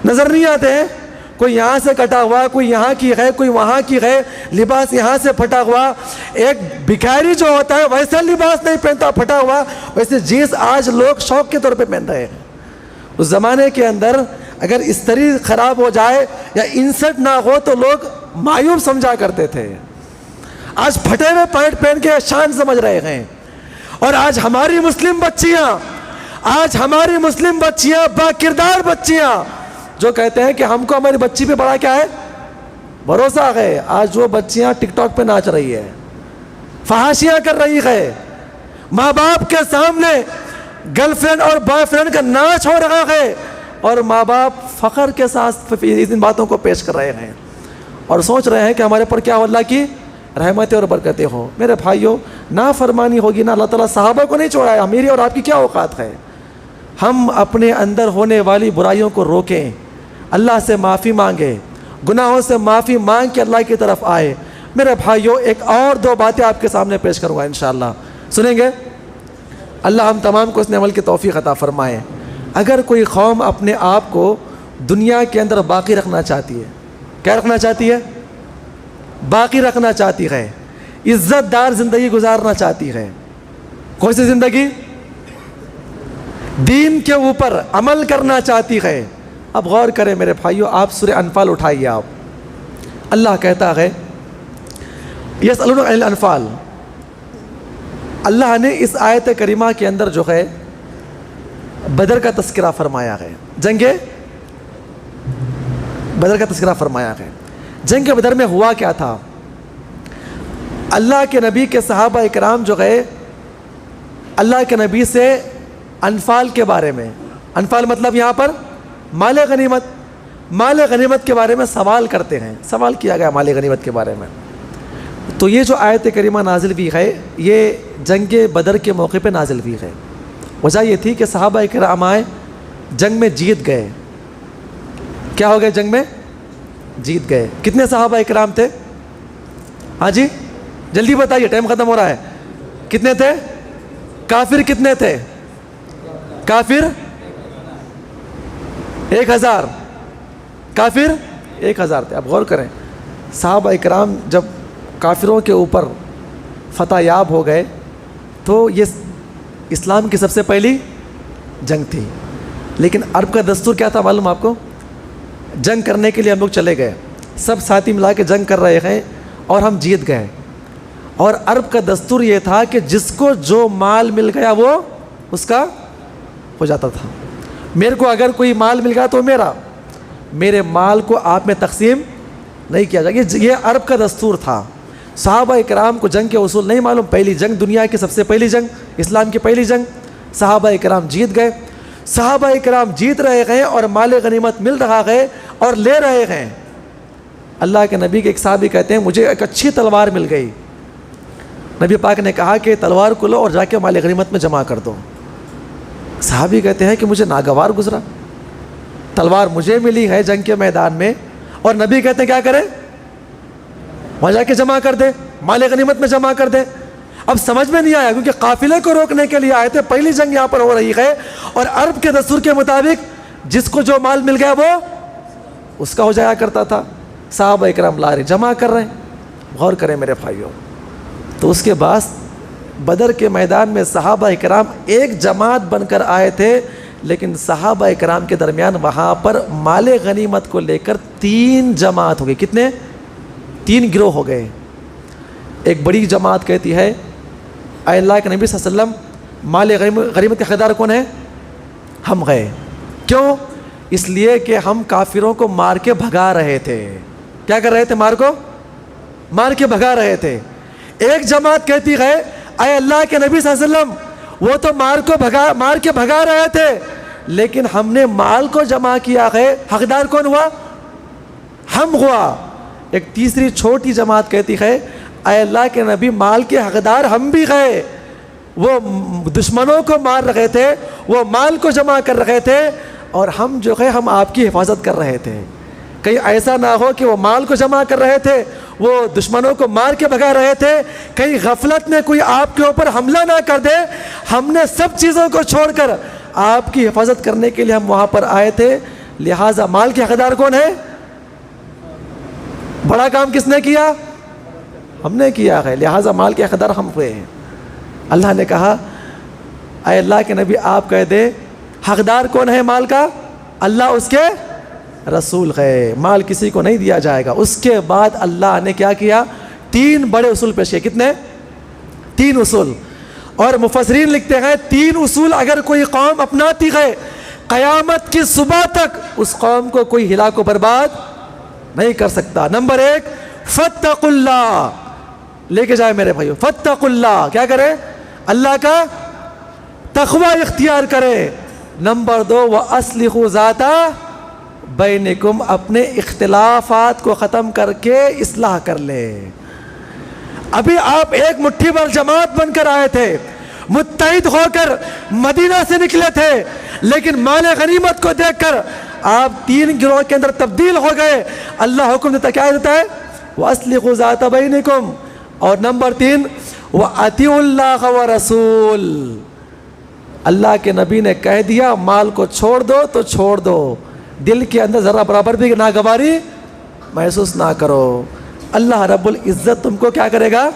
نظر نہیں آتے ہیں؟ کوئی یہاں سے کٹا ہوا، کوئی یہاں کی ہے، کوئی وہاں کی ہے، لباس یہاں سے پھٹا ہوا۔ ایک بھکاری جو ہوتا ہے ویسا لباس نہیں پہنتا پھٹا ہوا، ویسے جینس آج لوگ شوق کے طور پہ پہن رہے ہیں۔ اس زمانے کے اندر اگر استری خراب ہو جائے یا انسرٹ نہ ہو تو لوگ مایوب سمجھا کرتے تھے۔ آج پھٹے ہوئے پینٹ پہن کے شان سمجھ رہے ہیں۔ اور آج ہماری مسلم بچیاں با کردار بچیاں جو کہتے ہیں کہ ہم کو ہماری بچی پہ بڑا کیا ہے، بھروسہ ہے۔ آج وہ بچیاں ٹک ٹاک پہ ناچ رہی ہے، فحاشیاں کر رہی ہے، ماں باپ کے سامنے گرل فرینڈ اور بوائے فرینڈ کا ناچ ہو رہا ہے اور ماں باپ فخر کے ساتھ ان باتوں کو پیش کر رہے ہیں اور سوچ رہے ہیں کہ ہمارے پر کیا اللہ کی رحمتیں اور برکتیں ہوں۔ میرے بھائیوں، نافرمانی ہوگی نا، اللہ تعالیٰ صحابہ کو نہیں چھوڑا ہے۔ میری اور آپ کی کیا اوقات ہے؟ ہم اپنے اندر ہونے والی برائیوں کو روکیں، اللہ سے معافی مانگیں، گناہوں سے معافی مانگ کے اللہ کی طرف آئے۔ میرے بھائیوں، ایک اور 2 باتیں آپ کے سامنے پیش کروں گا انشاءاللہ، سنیں گے؟ اللہ ہم تمام کو اس نے عمل کی توفیق عطا فرمائے۔ اگر کوئی قوم اپنے آپ کو دنیا کے اندر باقی رکھنا چاہتی ہے، کیا رکھنا چاہتی ہے؟ باقی رکھنا چاہتی ہے، عزت دار زندگی گزارنا چاہتی ہے، کون سی زندگی؟ دین کے اوپر عمل کرنا چاہتی ہے۔ اب غور کریں میرے بھائیوں، آپ سورہ انفال اٹھائیے۔ آپ اللہ کہتا ہے یسألونک عن الانفال، اللہ نے اس آیت کریمہ کے اندر جو ہے بدر کا تذکرہ فرمایا ہے، جنگ بدر کا تذکرہ فرمایا ہے۔ جنگ بدر میں ہوا کیا تھا؟ اللہ کے نبی کے صحابہ اکرام جو گئے اللہ کے نبی سے انفال کے بارے میں، انفال مطلب یہاں پر مال غنیمت کے بارے میں سوال کرتے ہیں۔ سوال کیا گیا مال غنیمت کے بارے میں۔ تو یہ جو آیت کریمہ نازل ہوئی ہے یہ جنگ بدر کے موقع پہ نازل ہوئی ہے۔ وجہ یہ تھی کہ صحابہ کرام آئے، جنگ میں جیت گئے۔ کیا ہو گئے؟ جنگ میں جیت گئے۔ کتنے صحابہ کرام تھے؟ ہاں جی جلدی بتائیے، ٹائم ختم ہو رہا ہے۔ کتنے تھے؟ کافر کتنے تھے؟ کافر 1000، کافر 1000 تھے۔ اب غور کریں، صحابہ اکرام جب کافروں کے اوپر فتح یاب ہو گئے تو یہ اسلام کی سب سے پہلی جنگ تھی۔ لیکن عرب کا دستور کیا تھا معلوم آپ کو؟ جنگ کرنے کے لیے ہم لوگ چلے گئے، سب ساتھی ملا کے جنگ کر رہے ہیں اور ہم جیت گئے۔ اور عرب کا دستور یہ تھا کہ جس کو جو مال مل گیا وہ اس کا ہو جاتا تھا۔ میرے کو اگر کوئی مال مل گیا تو میرے مال کو آپ میں تقسیم نہیں کیا جائے گا۔ یہ عرب کا دستور تھا۔ صحابہ اکرام کو جنگ کے اصول نہیں معلوم۔ پہلی جنگ، دنیا کی سب سے پہلی جنگ، اسلام کی پہلی جنگ، صحابہ اکرام جیت گئے۔ صحابہ اکرام جیت رہے ہیں اور مال غنیمت مل رہا ہے اور لے رہے ہیں۔ اللہ کے نبی کے ایک صحابی کہتے ہیں مجھے ایک اچھی تلوار مل گئی. نبی پاک نے کہا کہ تلوار کو لو اور جا کے مال غنیمت میں جمع کر دو. صحابی کہتے ہیں کہ مجھے ناگوار گزرا, تلوار مجھے ملی ہے جنگ کے میدان میں, اور نبی کہتے ہیں کیا کریں, وہاں جا کے جمع کر دے, مال غنیمت میں جمع کر دے. اب سمجھ میں نہیں آیا کیونکہ قافلے کو روکنے کے لیے آئے تھے, پہلی جنگ یہاں پر ہو رہی ہے, اور عرب کے دستور کے مطابق جس کو جو مال مل گیا وہ اس کا ہو جایا کرتا تھا. صحابہ اکرام لا رہے, جمع کر رہے ہیں. غور کریں میرے بھائیوں, تو اس کے بعد بدر کے میدان میں صحابہ اکرام ایک جماعت بن کر آئے تھے, لیکن صحابہ اکرام کے درمیان وہاں پر مال غنیمت کو لے کر 3 جماعت ہو گئی. کتنے؟ 3 گروہ ہو گئے. ایک بڑی جماعت کہتی ہے اے اللہ کے نبی صلی اللہ علیہ وسلم مال غنیمت کے حقدار کون ہے؟ ہم گئے. کیوں؟ اس لیے کہ ہم کافروں کو مار کے بھگا رہے تھے. کیا کر رہے تھے؟ مار کے بھگا رہے تھے. ایک جماعت کہتی ہے اے اللہ کے نبی صلی اللہ علیہ وسلم وہ تو مار کے بھگا رہے تھے, لیکن ہم نے مال کو جمع کیا ہے, حقدار کون ہوا؟ ہم ہوا. ایک تیسری چھوٹی جماعت کہتی ہے اے اللہ کے نبی مال کے حقدار ہم بھی گئے, وہ دشمنوں کو مار رہے تھے, وہ مال کو جمع کر رہے تھے, اور ہم جو ہے ہم آپ کی حفاظت کر رہے تھے. کہیں ایسا نہ ہو کہ وہ مال کو جمع کر رہے تھے, وہ دشمنوں کو مار کے بھگا رہے تھے, کہیں غفلت میں کوئی آپ کے اوپر حملہ نہ کر دے. ہم نے سب چیزوں کو چھوڑ کر آپ کی حفاظت کرنے کے لیے ہم وہاں پر آئے تھے, لہٰذا مال کے حقدار کون ہے؟ بڑا کام کس نے کیا؟ ہم نے کیا ہے, لہٰذا مال کے حقدار ہم ہوئے ہیں. اللہ نے کہا اے اللہ کے نبی آپ کہہ دے حقدار کون ہے مال کا؟ اللہ اس کے رسول ہے, مال کسی کو نہیں دیا جائے گا. اس کے بعد اللہ نے کیا کیا؟ 3 بڑے اصول پیش کیے. کتنے؟ 3 اصول. اور مفسرین لکھتے ہیں 3 اصول اگر کوئی قوم اپناتی ہے قیامت کی صبح تک اس قوم کو کوئی ہلا کو برباد نہیں کر سکتا. نمبر 1 فاتقوا اللہ, لے کے جائے میرے بھائیو, فاتقوا اللہ, کیا کرے؟ اللہ کا تقوی اختیار کرے. نمبر 2 وَأَصْلِحُوا ذَاتَ بَيْنِكُمْ, اپنے اختلافات کو ختم کر کے اصلاح کر لے. ابھی آپ ایک مٹھی بھر جماعت بن کر آئے تھے, متحد ہو کر مدینہ سے نکلے تھے, لیکن مال غنیمت کو دیکھ کر آپ 3 گروہ کے اندر تبدیل ہو گئے. اللہ حکم دیتا, کیا دیتا ہے؟ وَأَصْلِحُوا ذَاتَ بَيْنِكُمْ. اور نمبر 3 وَأَطِيعُوا اللَّهَ وَرَسُولَهُ, اللہ کے نبی نے کہہ دیا مال کو چھوڑ دو تو چھوڑ دو, دل کے اندر ذرا برابر بھی ناگواری محسوس نہ کرو. اللہ رب العزت تم کو کیا کرے گا؟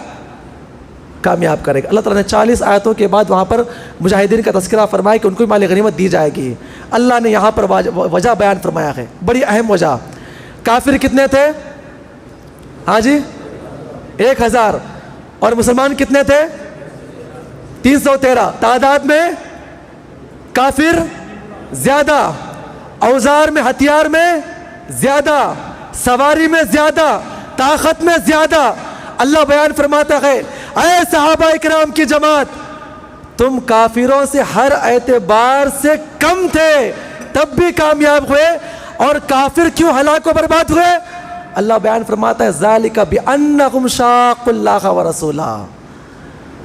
کامیاب کرے گا. اللہ تعالیٰ نے 40 آیتوں کے بعد وہاں پر مجاہدین کا تذکرہ فرمایا کہ ان کو مال غنیمت دی جائے گی. اللہ نے یہاں پر وجہ بیان فرمایا ہے, بڑی اہم وجہ. کافر کتنے تھے؟ ہاں جی 1000, اور مسلمان کتنے تھے؟ 313. تعداد میں کافر زیادہ, اوزار میں ہتھیار میں زیادہ, سواری میں زیادہ, طاقت میں زیادہ. اللہ بیان فرماتا ہے اے صحابہ اکرام کی جماعت, تم کافروں سے ہر اعتبار سے کم تھے تب بھی کامیاب ہوئے, اور کافر کیوں ہلاک و برباد ہوئے؟ اللہ بیان فرماتا ہے ذالک بأنہم شاقوا اللہ ورسولہ,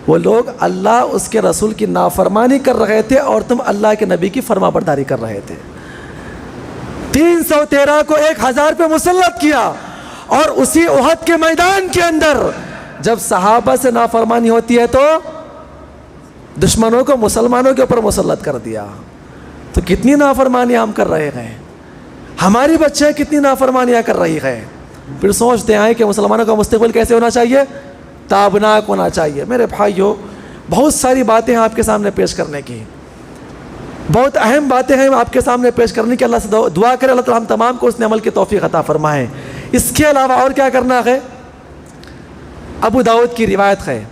وہ لوگ اللہ اس کے رسول کی نافرمانی کر رہے تھے اور تم اللہ کے نبی کی فرما برداری کر رہے تھے. 313 کو 1000 پہ مسلط کیا, اور اسی احد کے میدان کے اندر جب صحابہ سے نافرمانی ہوتی ہے تو دشمنوں کو مسلمانوں کے اوپر مسلط کر دیا. تو کتنی نافرمانیاں ہم کر رہے ہیں, ہماری بچے کتنی نافرمانیاں کر رہی ہے. پھر سوچتے ہیں کہ مسلمانوں کا مستقبل کیسے ہونا چاہیے؟ تابناک ہونا چاہیے. میرے بھائیوں بہت ساری باتیں ہیں آپ کے سامنے پیش کرنے کی, بہت اہم باتیں ہیں آپ کے سامنے پیش کرنے کی. اللہ سے دعا کرے اللہ تعالیٰ ہم تمام کو اس نے عمل کی توفیق عطا فرمائے. اس کے علاوہ اور کیا کرنا ہے؟ ابو داؤد کی روایت ہے,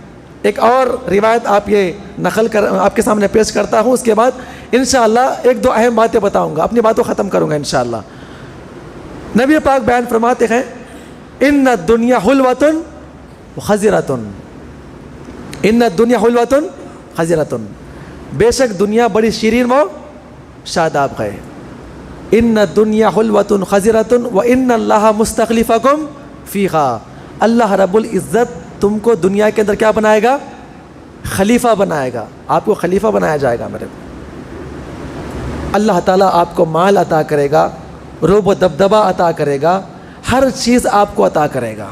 ایک اور روایت آپ یہ نقل کر آپ کے سامنے پیش کرتا ہوں, اس کے بعد انشاءاللہ 1-2 اہم باتیں بتاؤں گا, اپنی باتوں ختم کروں گا انشاءاللہ. نبی پاک بیان فرماتے ہیں ان الدنیا حلوۃ خضرۃ, ان الدنیا حلوۃ خضرۃ, بے شک دنیا بڑی شیرین و شاداب ہے. ان الدنیا حلوۃ خضرۃ وان اللہ مستخلفکم فیہا، اللہ رب العزت تم کو دنیا کے اندر کیا بنائے گا؟ خلیفہ بنائے گا، آپ کو خلیفہ بنایا جائے گا میرے کو۔ اللہ تعالیٰ آپ کو مال عطا کرے گا، رعب و دبدبہ عطا کرے گا، ہر چیز آپ کو عطا کرے گا۔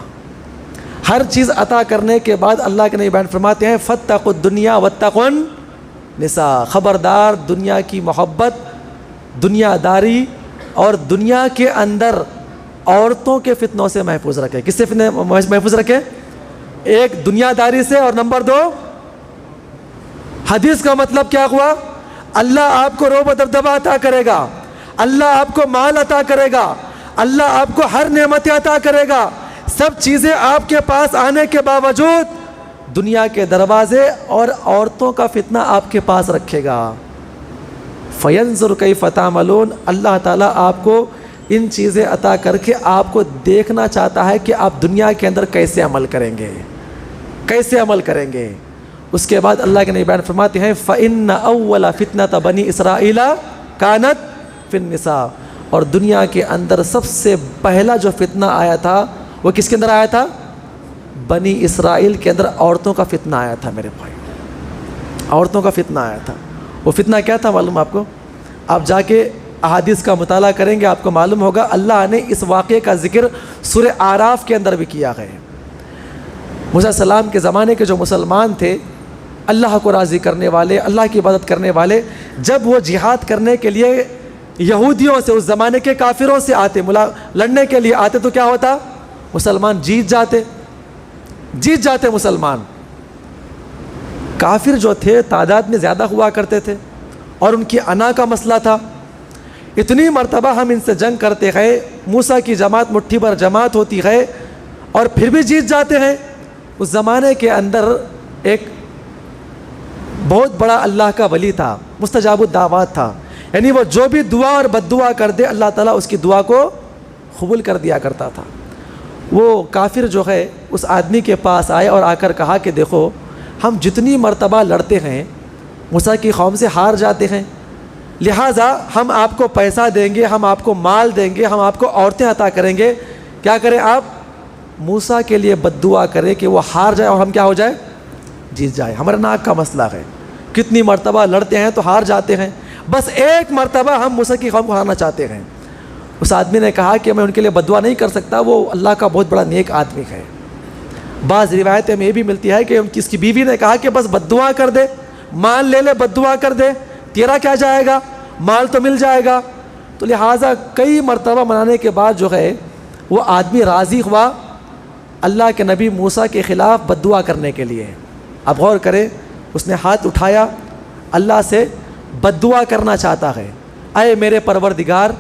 ہر چیز عطا کرنے کے بعد اللہ کے نبی بیان فرماتے ہیں فاتقوا الدنیا واتقوا النساء، خبردار دنیا کی محبت، دنیا داری اور دنیا کے اندر عورتوں کے فتنوں سے محفوظ رکھے۔ کس سے محفوظ رکھے؟ ایک دنیا داری سے، اور نمبر 2 حدیث کا مطلب کیا ہوا؟ اللہ آپ کو رعب و دبدبہ عطا کرے گا، اللہ آپ کو مال عطا کرے گا، اللہ آپ کو ہر نعمت عطا کرے گا، سب چیزیں آپ کے پاس آنے کے باوجود دنیا کے دروازے اور عورتوں کا فتنہ آپ کے پاس رکھے گا۔ فینظر کیف تعملون، اللہ تعالیٰ آپ کو ان چیزیں عطا کر کے آپ کو دیکھنا چاہتا ہے کہ آپ دنیا کے اندر کیسے عمل کریں گے، کیسے عمل کریں گے۔ اس کے بعد اللہ کے نبی بیان فرماتے ہیں فَإِنَّ أَوَّلَ فِتْنَةَ بَنِي إِسْرَائِيلَ كَانَتْ فِي النِّسَاءِ، اور دنیا کے اندر سب سے پہلا جو فتنہ آیا تھا وہ کس کے اندر آیا تھا؟ بنی اسرائیل کے اندر عورتوں کا فتنہ آیا تھا میرے بھائی، عورتوں کا فتنہ آیا تھا۔ وہ فتنہ کیا تھا معلوم آپ کو؟ آپ جا کے احادیث کا مطالعہ کریں گے، آپ کو معلوم ہوگا اللہ نے اس واقعے کا ذکر سورہ اعراف کے اندر بھی کیا ہے۔ موسیٰ علیہ السلام کے زمانے کے جو مسلمان تھے، اللہ کو راضی کرنے والے، اللہ کی عبادت کرنے والے، جب وہ جہاد کرنے کے لیے یہودیوں سے، اس زمانے کے کافروں سے آتے، لڑنے کے لیے آتے، تو کیا ہوتا؟ مسلمان جیت جاتے مسلمان۔ کافر جو تھے تعداد میں زیادہ ہوا کرتے تھے اور ان کی انا کا مسئلہ تھا۔ اتنی مرتبہ ہم ان سے جنگ کرتے گئے، موسیٰ کی جماعت مٹھی بھر جماعت ہوتی ہے اور پھر بھی جیت جاتے ہیں۔ اس زمانے کے اندر ایک بہت بڑا اللہ کا ولی تھا، مستجاب الدعوات تھا، یعنی وہ جو بھی دعا اور بد دعا کر دے اللہ تعالیٰ اس کی دعا کو قبول کر دیا کرتا تھا۔ وہ کافر جو ہے اس آدمی کے پاس آئے اور آ کر کہا کہ دیکھو ہم جتنی مرتبہ لڑتے ہیں موسیٰ کی قوم سے ہار جاتے ہیں، لہٰذا ہم آپ کو پیسہ دیں گے، ہم آپ کو مال دیں گے، ہم آپ کو عورتیں عطا کریں گے، کیا کریں آپ؟ موسیٰ کے لیے بد دعا کریں کہ وہ ہار جائے اور ہم کیا ہو جائے؟ جیت جائے۔ ہمارا ناک کا مسئلہ ہے، کتنی مرتبہ لڑتے ہیں تو ہار جاتے ہیں، بس ایک مرتبہ ہم موسیٰ کی قوم کو ہارنا چاہتے ہیں۔ اس آدمی نے کہا کہ میں ان کے لیے بد دعا نہیں کر سکتا، وہ اللہ کا بہت بڑا نیک آدمی ہے۔ بعض روایتیں میں یہ بھی ملتی ہے کہ اس کی بیوی نے کہا کہ بس بد دعا کر دے، مال لے لے، بد دعا کر دے، تیرا کیا جائے گا، مال تو مل جائے گا۔ تو لہٰذا کئی مرتبہ منانے کے بعد جو ہے وہ آدمی راضی ہوا اللہ کے نبی موسیٰ کے خلاف بد دعا کرنے کے لیے۔ اب غور کریں، اس نے ہاتھ اٹھایا، اللہ سے بد دعا کرنا چاہتا ہے، اے میرے پروردگار،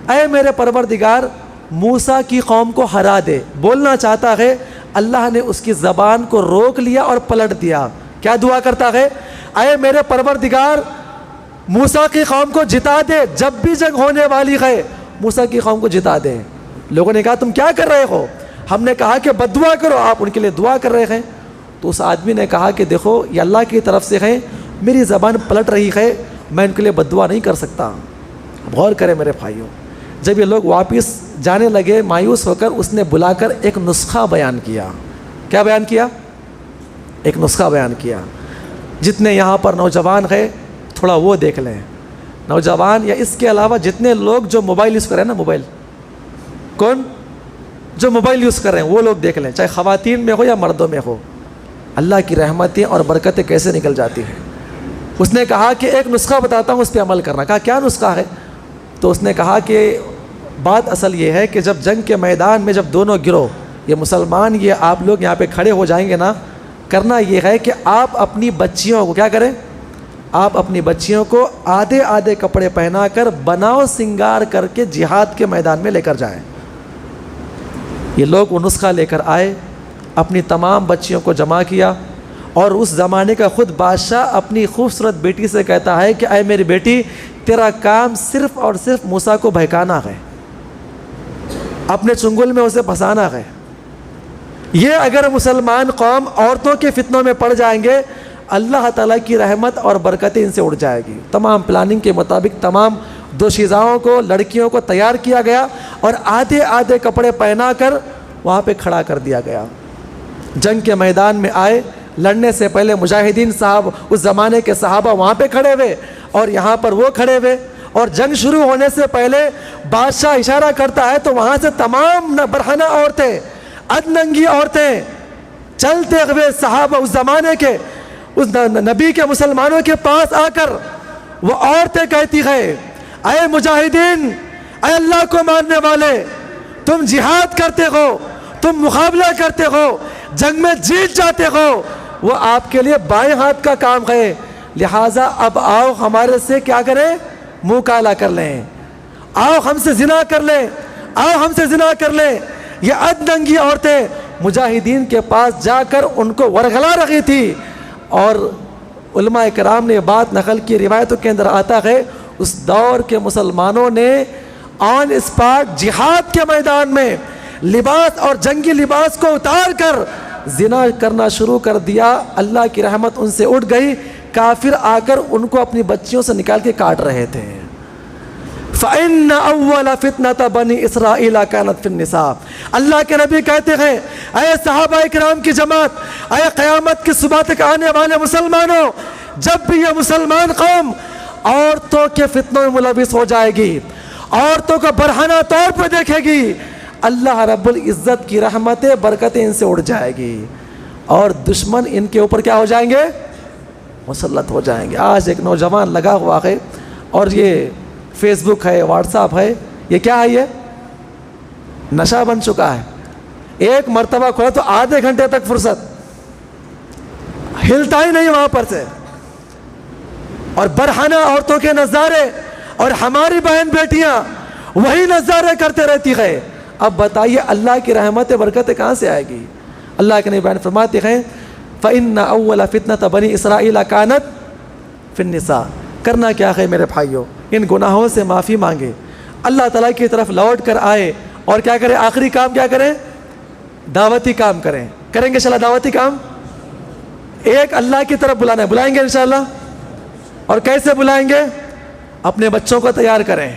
اے میرے پروردگار موسیٰ کی قوم کو ہرا دے، بولنا چاہتا ہے۔ اللہ نے اس کی زبان کو روک لیا اور پلٹ دیا۔ کیا دعا کرتا ہے؟ اے میرے پروردگار موسیٰ کی قوم کو جتا دے، جب بھی جنگ ہونے والی ہے موسیٰ کی قوم کو جتا دے۔ لوگوں نے کہا تم کیا کر رہے ہو؟ ہم نے کہا کہ بد دعا کرو، آپ ان کے لیے دعا کر رہے ہیں۔ تو اس آدمی نے کہا کہ دیکھو یہ اللہ کی طرف سے ہے، میری زبان پلٹ رہی ہے، میں ان کے لیے بد دعا نہیں کر سکتا۔ اب غور کریں میرے بھائیوں، جب یہ لوگ واپس جانے لگے مایوس ہو کر، اس نے بلا کر ایک نسخہ بیان کیا۔ کیا بیان کیا؟ ایک نسخہ بیان کیا۔ جتنے یہاں پر نوجوان ہیں تھوڑا وہ دیکھ لیں، نوجوان یا اس کے علاوہ جتنے لوگ جو موبائل یوز کر رہے ہیں نا، موبائل کون جو موبائل یوز کر رہے ہیں وہ لوگ دیکھ لیں، چاہے خواتین میں ہو یا مردوں میں ہو، اللہ کی رحمتیں اور برکتیں کیسے نکل جاتی ہیں۔ اس نے کہا کہ ایک نسخہ بتاتا ہوں، اس پہ عمل کرنا۔ کہا کیا نسخہ ہے؟ تو اس نے کہا کہ بات اصل یہ ہے کہ جب جنگ کے میدان میں جب دونوں گروہ، یہ مسلمان یہ آپ لوگ یہاں پہ کھڑے ہو جائیں گے نا، کرنا یہ ہے کہ آپ اپنی بچیوں کو کیا کریں؟ آپ اپنی بچیوں کو آدھے آدھے کپڑے پہنا کر بناؤ سنگار کر کے جہاد کے میدان میں لے کر جائیں۔ یہ لوگ وہ نسخہ لے کر آئے، اپنی تمام بچیوں کو جمع کیا، اور اس زمانے کا خود بادشاہ اپنی خوبصورت بیٹی سے کہتا ہے کہ اے میری بیٹی، تیرا کام صرف اور صرف موسیٰ کو بہکانا ہے، اپنے چنگل میں اسے پھنسانا ہے۔ یہ اگر مسلمان قوم عورتوں کے فتنوں میں پڑ جائیں گے، اللہ تعالیٰ کی رحمت اور برکتیں ان سے اڑ جائے گی۔ تمام پلاننگ کے مطابق تمام دوشیزاؤں کو لڑکیوں کو تیار کیا گیا اور آدھے آدھے کپڑے پہنا کر وہاں پہ کھڑا کر دیا گیا. جنگ کے میدان میں آئے, لڑنے سے پہلے مجاہدین صاحب اس زمانے کے صحابہ وہاں پہ کھڑے ہوئے اور یہاں پر وہ کھڑے ہوئے, اور جنگ شروع ہونے سے پہلے بادشاہ اشارہ کرتا ہے تو وہاں سے تمام برہنہ عورتیں, ادننگی عورتیں چلتے ہوئے صحابہ اس زمانے کے اس نبی کے مسلمانوں کے پاس آ کر وہ عورتیں کہتی ہیں, اے مجاہدین, اے اللہ کو ماننے والے, تم جہاد کرتے ہو, تم مقابلہ کرتے ہو, جنگ میں جیت جاتے ہو, وہ آپ کے لیے بائیں ہاتھ کا کام ہے, لہٰذا اب آؤ ہمارے سے کیا کریں, منہ کالا کر لیں, آؤ ہم سے زنا کر لیں, آؤ ہم سے زنا کر لیں. یہ ادننگی عورتیں مجاہدین کے پاس جا کر ان کو ورغلا رہی تھی, اور علماء کرام نے یہ بات نقل کی, روایتوں کے اندر آتا ہے اس دور کے مسلمانوں نے آن اسپاٹ جہاد کے میدان میں لباس اور جنگی لباس کو اتار کر زنا کرنا شروع کر دیا. اللہ کی رحمت ان سے اٹھ گئی, کافر آ کر ان کو اپنی بچیوں سے نکال کے کاٹ رہے تھے. فَإِنَّ أَوَّلَ فِتْنَةَ بَنِي إِسْرَائِيلَ كَانَتْ فِي النِّسَاءِ. اللہ کے نبی کہتے ہیں, اے صحابہ کرام کی جماعت, اے قیامت کی صبح تک آنے والے مسلمانوں, جب بھی یہ مسلمان قوم عورتوں کے فتنوں میں ملوث ہو جائے گی, عورتوں کو برہنہ طور پہ دیکھے گی, اللہ رب العزت کی رحمتیں برکتیں ان سے اڑ جائے گی, اور دشمن ان کے اوپر کیا ہو جائیں گے, مسلط ہو جائیں گے. آج ایک نوجوان لگا ہوا ہے, اور یہ فیس بک ہے, واٹس ایپ ہے, یہ کیا ہے, یہ نشہ بن چکا ہے. ایک مرتبہ کھولا تو آدھے گھنٹے تک فرصت, ہلتا ہی نہیں وہاں پر سے, اور برہنہ عورتوں کے نظارے, اور ہماری بہن بیٹیاں وہی نظارے کرتے رہتی ہے. اب بتائیے اللہ کی رحمت برکتیں کہاں سے آئے گی. اللہ کے نبی بیان فرماتے ہیں, فَإِنَّ أَوَّلَ فِتْنَةَ بَنِي إِسْرَائِيلَ كَانَتْ فِي النِّسَاءِ. کرنا کیا ہے میرے بھائیوں, ان گناہوں سے معافی مانگے, اللہ تعالیٰ کی طرف لوٹ کر آئے, اور کیا کریں, آخری کام کیا کریں, دعوتی کام کریں. کریں گے انشاءاللہ دعوتی کام, ایک اللہ کی طرف بلانا ہے, بلائیں گے انشاءاللہ. اور کیسے بلائیں گے, اپنے بچوں کو تیار کریں,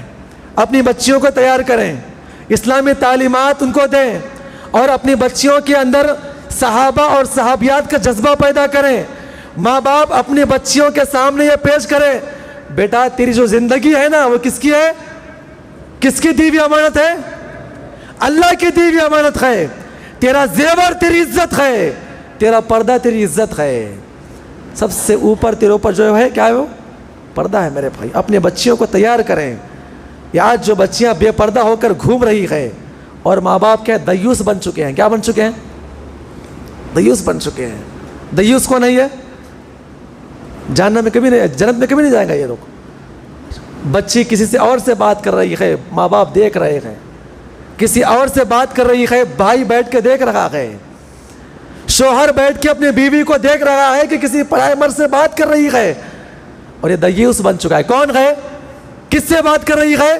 اپنی بچیوں کو تیار کریں, اسلامی تعلیمات ان کو دیں, اور اپنی بچیوں کے اندر صحابہ اور صحابیات کا جذبہ پیدا کریں. ماں باپ اپنی بچیوں کے سامنے یہ پیش کریں, بیٹا تیری جو زندگی ہے نا وہ کس کی ہے, کس کی دی ہوئی امانت ہے, اللہ کی دی ہوئی امانت ہے. تیرا زیور تیری عزت ہے, تیرا پردہ تیری عزت ہے. سب سے اوپر تیرے اوپر جو ہے کیا ہے, وہ پردہ ہے میرے بھائی. اپنے بچیوں کو تیار کریں. یہ آج جو بچیاں بے پردہ ہو کر گھوم رہی ہے, اور ماں باپ کیا دیوس بن چکے ہیں, کیا بن چکے ہیں, دیوس بن چکے ہیں. دیوس کون ہے, یہ جہنم میں کبھی نہیں, جنت میں کبھی نہیں جائیں گا یہ لوگ. بچی کسی سے اور سے بات کر رہی ہے, ماں باپ دیکھ رہے ہیں, کسی اور سے بات کر رہی ہے, بھائی بیٹھ کے دیکھ رہا ہے, شوہر بیٹھ کے اپنی بیوی کو دیکھ رہا ہے کہ کسی پرائے مرد سے بات کر رہی ہے, اور یہ دیوس بن چکا ہے. کون ہے, کس سے بات کر رہی ہے,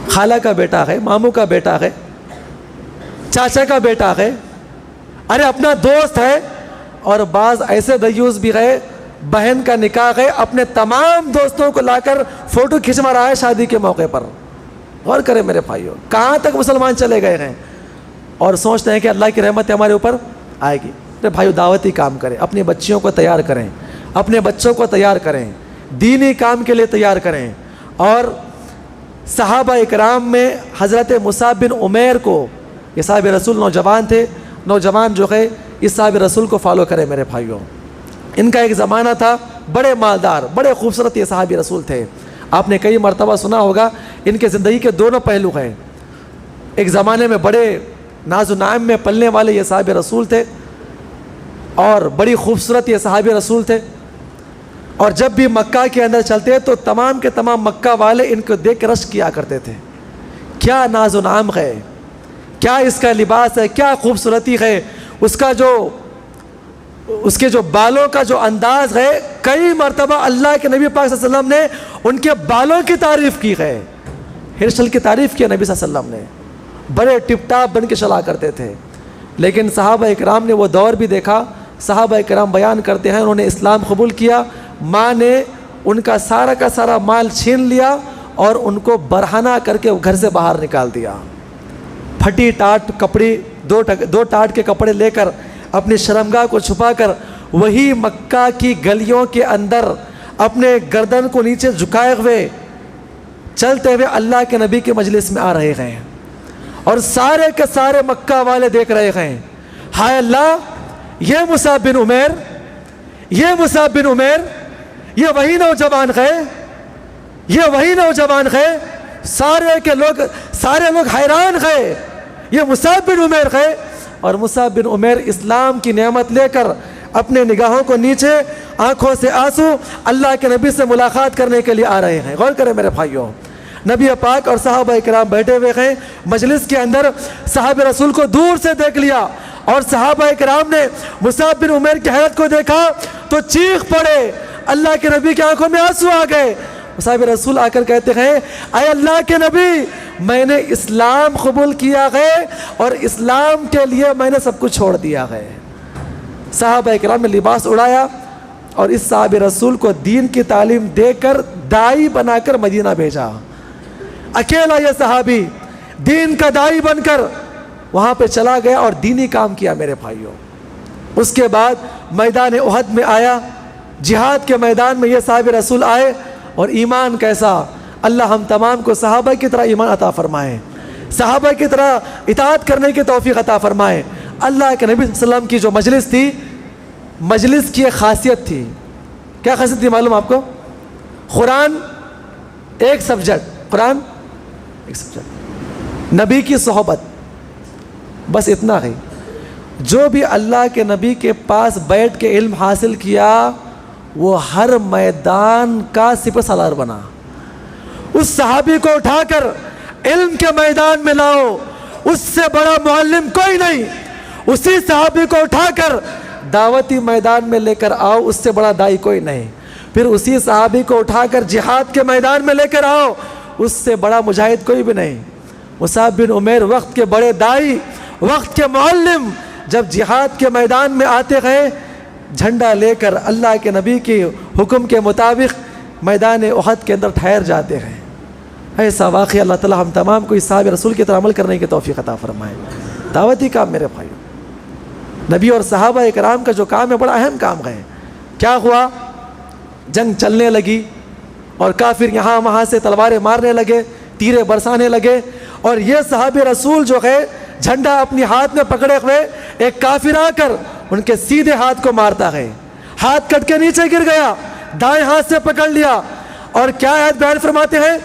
خالہ کا بیٹا ہے, ماموں کا بیٹا ہے, چاچا کا بیٹا ہے, ارے اپنا دوست ہے. اور بعض ایسے دیوس بھی ہے, بہن کا نکاح ہے, اپنے تمام دوستوں کو لا کر فوٹو کھنچوا رہا ہے شادی کے موقع پر. غور کریں میرے بھائیوں, کہاں تک مسلمان چلے گئے ہیں, اور سوچتے ہیں کہ اللہ کی رحمت ہمارے اوپر آئے گی. میرے بھائیوں دعوتی کام کریں, اپنی بچیوں کو تیار کریں, اپنے بچوں کو تیار کریں, دینی کام کے لیے تیار کریں. اور صحابہ اکرام میں حضرت مصعب بن عمیر کو, یہ صحابہ رسول نوجوان تھے, نوجوان جو ہے اس صحابہ رسول کو فالو کریں میرے بھائیوں. ان کا ایک زمانہ تھا, بڑے مالدار, بڑے خوبصورت یہ صحابہ رسول تھے. آپ نے کئی مرتبہ سنا ہوگا ان کے زندگی کے دونوں پہلو ہیں. ایک زمانے میں بڑے ناز و نعیم میں پلنے والے یہ صحابہ رسول تھے, اور بڑی خوبصورت یہ صحابہ رسول تھے. اور جب بھی مکہ کے اندر چلتے تو تمام کے تمام مکہ والے ان کو دیکھ کے رشک کیا کرتے تھے, کیا ناز و نعام ہے, کیا اس کا لباس ہے, کیا خوبصورتی ہے, اس کا جو اس کے جو بالوں کا جو انداز ہے. کئی مرتبہ اللہ کے نبی پاک صلی اللہ علیہ وسلم نے ان کے بالوں کی تعریف کی ہے, ہیئر اسٹائل کی تعریف کی نبی صلی اللہ علیہ وسلم نے. بڑے ٹپ ٹاپ بن کے چلا کرتے تھے. لیکن صحابہ اکرام نے وہ دور بھی دیکھا. صحابہ اکرام بیان کرتے ہیں انہوں نے اسلام قبول کیا, ماں نے ان کا سارا مال چھین لیا اور ان کو برہنہ کر کے گھر سے باہر نکال دیا. پھٹی ٹاٹ کپڑے، دو ٹاٹ کے کپڑے لے کر اپنی شرمگاہ کو چھپا کر وہی مکہ کی گلیوں کے اندر اپنے گردن کو نیچے جھکائے ہوئے چلتے ہوئے اللہ کے نبی کے مجلس میں آ رہے ہیں. اور سارے کے سارے مکہ والے دیکھ رہے ہیں، ہائے اللہ، یہ مصعب بن عمیر، یہ وہی نوجوان ہے، سارے لوگ حیران ہیں، یہ مصعب بن عمیر ہے. اور مصعب بن عمیر اسلام کی نعمت لے کر اپنے نگاہوں کو نیچے، آنکھوں سے آنسو، اللہ کے نبی سے ملاقات کرنے کے لیے آ رہے ہیں. غور کریں میرے بھائیوں، نبی پاک اور صحابہ کرام بیٹھے ہوئے ہیں مجلس کے اندر. صحابہ رسول کو دور سے دیکھ لیا اور صحابہ کرام نے مصعب بن عمیر کی حالت کو دیکھا تو چیخ پڑے. اللہ کے نبی کی آنکھوں میں آنسو آ گئے. صحابہ رسول آ کر کہتے ہیں، اے اللہ کے نبی، میں نے اسلام قبول کیا ہے اور اسلام کے لیے میں نے سب کچھ چھوڑ دیا ہے. صحابہ کرام نے لباس اڑایا اور اس صحابہ رسول کو دین کی تعلیم دے کر دائی بنا کر مدینہ بھیجا. اکیلا یہ صحابی دین کا دائی بن کر وہاں پہ چلا گیا اور دینی کام کیا میرے بھائیوں. اس کے بعد میدان احد میں آیا، جہاد کے میدان میں یہ صحابہ رسول آئے اور ایمان کیسا. اللہ ہم تمام کو صحابہ کی طرح ایمان عطا فرمائے، صحابہ کی طرح اطاعت کرنے کی توفیق عطا فرمائے. اللہ کے نبی صلی اللہ علیہ وسلم کی جو مجلس تھی، مجلس کی ایک خاصیت تھی. کیا خاصیت تھی معلوم آپ کو؟ قرآن ایک سبجیکٹ، نبی کی صحبت، بس اتنا ہے. جو بھی اللہ کے نبی کے پاس بیٹھ کے علم حاصل کیا وہ ہر میدان کا سپہ سالار بنا. اس صحابی کو اٹھا کر علم کے میدان میں لاؤ، اس سے بڑا معلم کوئی نہیں. اسی صحابی کو اٹھا کر دعوتی میدان میں لے کر آؤ، اس سے بڑا دائی کوئی نہیں. پھر اسی صحابی کو اٹھا کر جہاد کے میدان میں لے کر آؤ، اس سے بڑا مجاہد کوئی بھی نہیں. مصعب بن عمیر وقت کے بڑے دائی، وقت کے معلم، جب جہاد کے میدان میں آتے گئے جھنڈا لے کر اللہ کے نبی کے حکم کے مطابق میدان احد کے اندر ٹھہر جاتے ہیں. ایسا واقعہ اللہ تعالی ہم تمام کو اس صحابہ رسول کی طرح عمل کرنے کی توفیق عطا فرمائے. دعوتی کام میرے بھائیوں، نبی اور صحابہ کرام کا جو کام ہے بڑا اہم کام ہے. کیا ہوا؟ جنگ چلنے لگی اور کافر یہاں وہاں سے تلواریں مارنے لگے، تیرے برسانے لگے. اور یہ صحابہ رسول جو ہے جھنڈا اپنی ہاتھ میں پکڑے ہوئے، ایک کافر آ کر ان کے سیدھے ہاتھ کو مارتا ہے. ہاتھ کٹ کے نیچے گر گیا، دائیں ہاتھ سے پکڑ لیا اور کیا آیت بیان فرماتے ہیں؟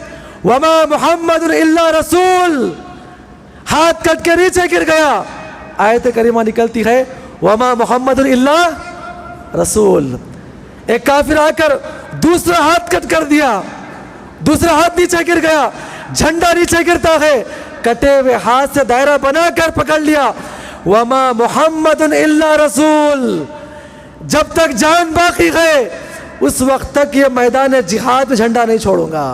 وما محمد الا رسول. ہاتھ کٹ کے نیچے گر گیا. آیت کریمہ نکلتی ہے وما محمد الا رسول. ایک کافر آ کر دوسرا ہاتھ کٹ کر دیا، دوسرا ہاتھ نیچے گر گیا، جھنڈا نیچے گرتا ہے، کٹے ہوئے ہاتھ سے دائرہ بنا کر پکڑ لیا وما محمد الا رسول. جب تک جان باقی ہے اس وقت تک یہ میدان جہاد میں جھنڈا نہیں چھوڑوں گا.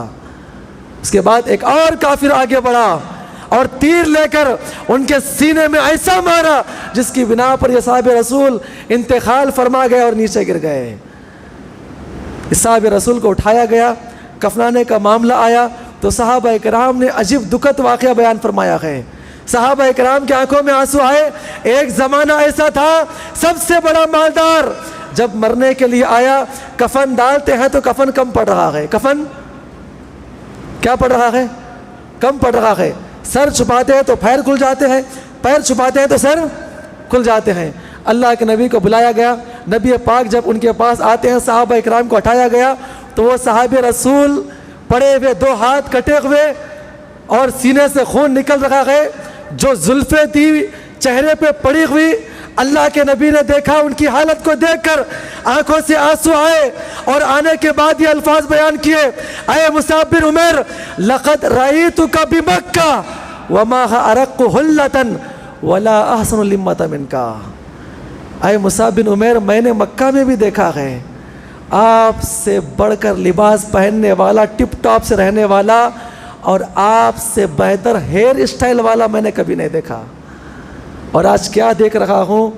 اس کے بعد ایک اور کافر آگے بڑھا اور تیر لے کر ان کے سینے میں ایسا مارا جس کی بنا پر یہ صحابہ رسول انتقال فرما گئے اور نیچے گر گئے. اس صحابہ رسول کو اٹھایا گیا، کفنانے کا معاملہ آیا تو صحابہ کرام نے عجیب دکھد واقعہ بیان فرمایا ہے. صحابہ کرام کی آنکھوں میں آنسو آئے. ایک زمانہ ایسا تھا سب سے بڑا مالدار جب مرنے کے لیے آیا کفن ڈالتے ہیں تو کفن کم پڑ رہا ہے. کفن کیا پڑ رہا ہے؟ کم پڑ رہا ہے. سر چھپاتے ہیں تو پیر کھل جاتے ہیں، پیر چھپاتے ہیں تو سر کھل جاتے ہیں. اللہ کے نبی کو بلایا گیا. نبی پاک جب ان کے پاس آتے ہیں، صحابہ اکرام کو اٹھایا گیا تو وہ صحابہ رسول پڑے ہوئے، دو ہاتھ کٹے ہوئے اور سینے سے خون نکل رہا ہے. جو زلفیں تھی چہرے پہ پڑی ہوئی، اللہ کے نبی نے دیکھا، ان کی حالت کو دیکھ کر آنکھوں سے آنسو آئے اور آنے کے بعد یہ الفاظ بیان کیے، اے مصعب بن عمیر لقد رأیتک بمکہ وما ارق حلۃ ولا احسن لمۃ منک. اے مصعب بن عمیر میں نے مکہ میں بھی دیکھا ہے، آپ سے بڑھ کر لباس پہننے والا، ٹپ ٹاپ سے رہنے والا اور آپ سے بہتر ہیئر اسٹائل والا میں نے کبھی نہیں دیکھا. اور آج کیا دیکھ رہا ہوں،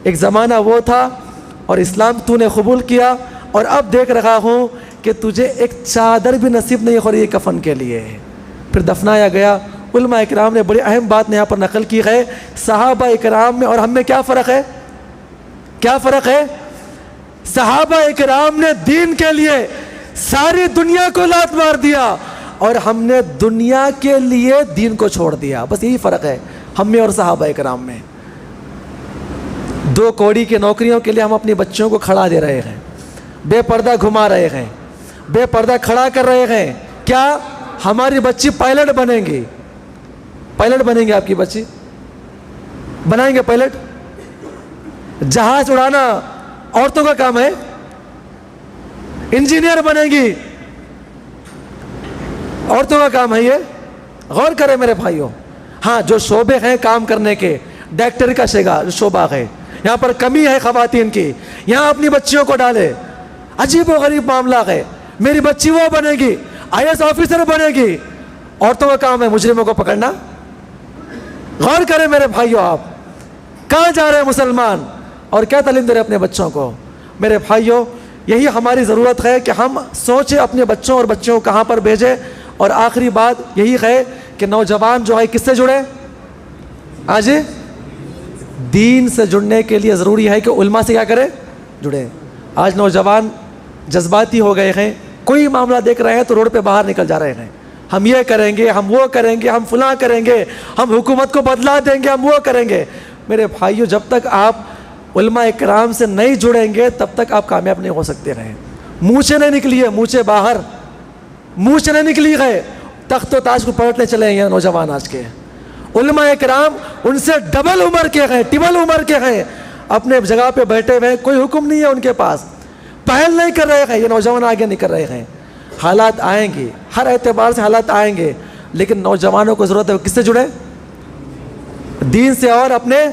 ایک زمانہ وہ تھا اور اسلام تو نے قبول کیا، اور اب دیکھ رہا ہوں کہ تجھے ایک چادر بھی نصیب نہیں ہو رہی ہے کفن کے لیے. پھر دفنایا گیا. علماء اکرام نے بڑی اہم بات یہاں پر نقل کی ہے, صحابہ اکرام میں اور ہم میں کیا فرق ہے؟ کیا فرق ہے؟ صحابہ اکرام نے دین کے لیے ساری دنیا کو لات مار دیا اور ہم نے دنیا کے لیے دین کو چھوڑ دیا. بس یہی فرق ہے ہم میں اور صحابہ اکرام میں. 2 کوڑی کی نوکریوں کے لیے ہم اپنی بچیوں کو کھڑا دے رہے ہیں, بے پردہ گھما رہے ہیں, بے پردہ کھڑا کر رہے ہیں. کیا ہماری بچی پائلٹ بنیں گی؟ پائلٹ بنیں گے آپ کی بچی؟ بنائیں گے پائلٹ؟ جہاز اڑانا عورتوں کا کام ہے. انجینئر بنیں گی عورتوں کا کام ہے. یہ غور کریں میرے بھائیوں. ہاں جو شعبے ہیں کام کرنے کے, ڈاکٹر کا شعبہ ہے, یہاں پر کمی ہے خواتین کی, یہاں اپنی بچیوں کو ڈالے. عجیب و غریب معاملہ ہے. میری بچی وہ بنے گی, IAS آفیسر بنے گی. عورتوں کا کام ہے مجرموں کو پکڑنا. غور کریں میرے بھائیوں, آپ کہاں جا رہے ہیں مسلمان اور کیا تعلیم دے رہے ہیں اپنے بچوں کو؟ میرے بھائیوں, یہی ہماری ضرورت ہے کہ ہم سوچیں اپنے بچوں اور بچوں کو کہاں پر بھیجیں. اور آخری بات یہی ہے کہ نوجوان جو ہے کس سے جڑے؟ آج دین سے جڑنے کے لیے ضروری ہے کہ علماء سے کیا کرے؟ جڑے. آج نوجوان جذباتی ہو گئے ہیں, کوئی معاملہ دیکھ رہے ہیں تو روڈ پہ باہر نکل جا رہے ہیں. ہم یہ کریں گے, ہم وہ کریں گے, ہم فلاں کریں گے, ہم حکومت کو بدلا دیں گے, ہم وہ کریں گے. میرے بھائیوں, جب تک آپ علماء اکرام سے نہیں جڑیں گے تب تک آپ کامیاب نہیں ہو سکتے رہے. منہ نہیں نکلی ہے, منہ باہر, منہ نہیں نکلی ہے. تخت و تاج کو پلٹنے چلے ہیں نوجوان آج کے. علماء اکرام ان سے ڈبل عمر کے ہیں, ٹبل عمر کے ہیں, اپنے جگہ پہ بیٹھے ہوئے, کوئی حکم نہیں ہے ان کے پاس, پہل نہیں کر رہے ہیں. یہ نوجوان آگے نہیں کر رہے ہیں. حالات آئیں گے, ہر اعتبار سے حالات آئیں گے, لیکن نوجوانوں کو ضرورت ہے کس سے جڑے؟ دین سے اور اپنے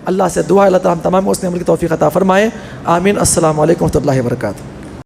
اللہ سے. دعا اللہ تعالیٰ ہم تمام کو اس نے عمل کی توفیق عطا فرمائے. آمین. السلام علیکم و رحمۃ اللہ وبرکاتہ.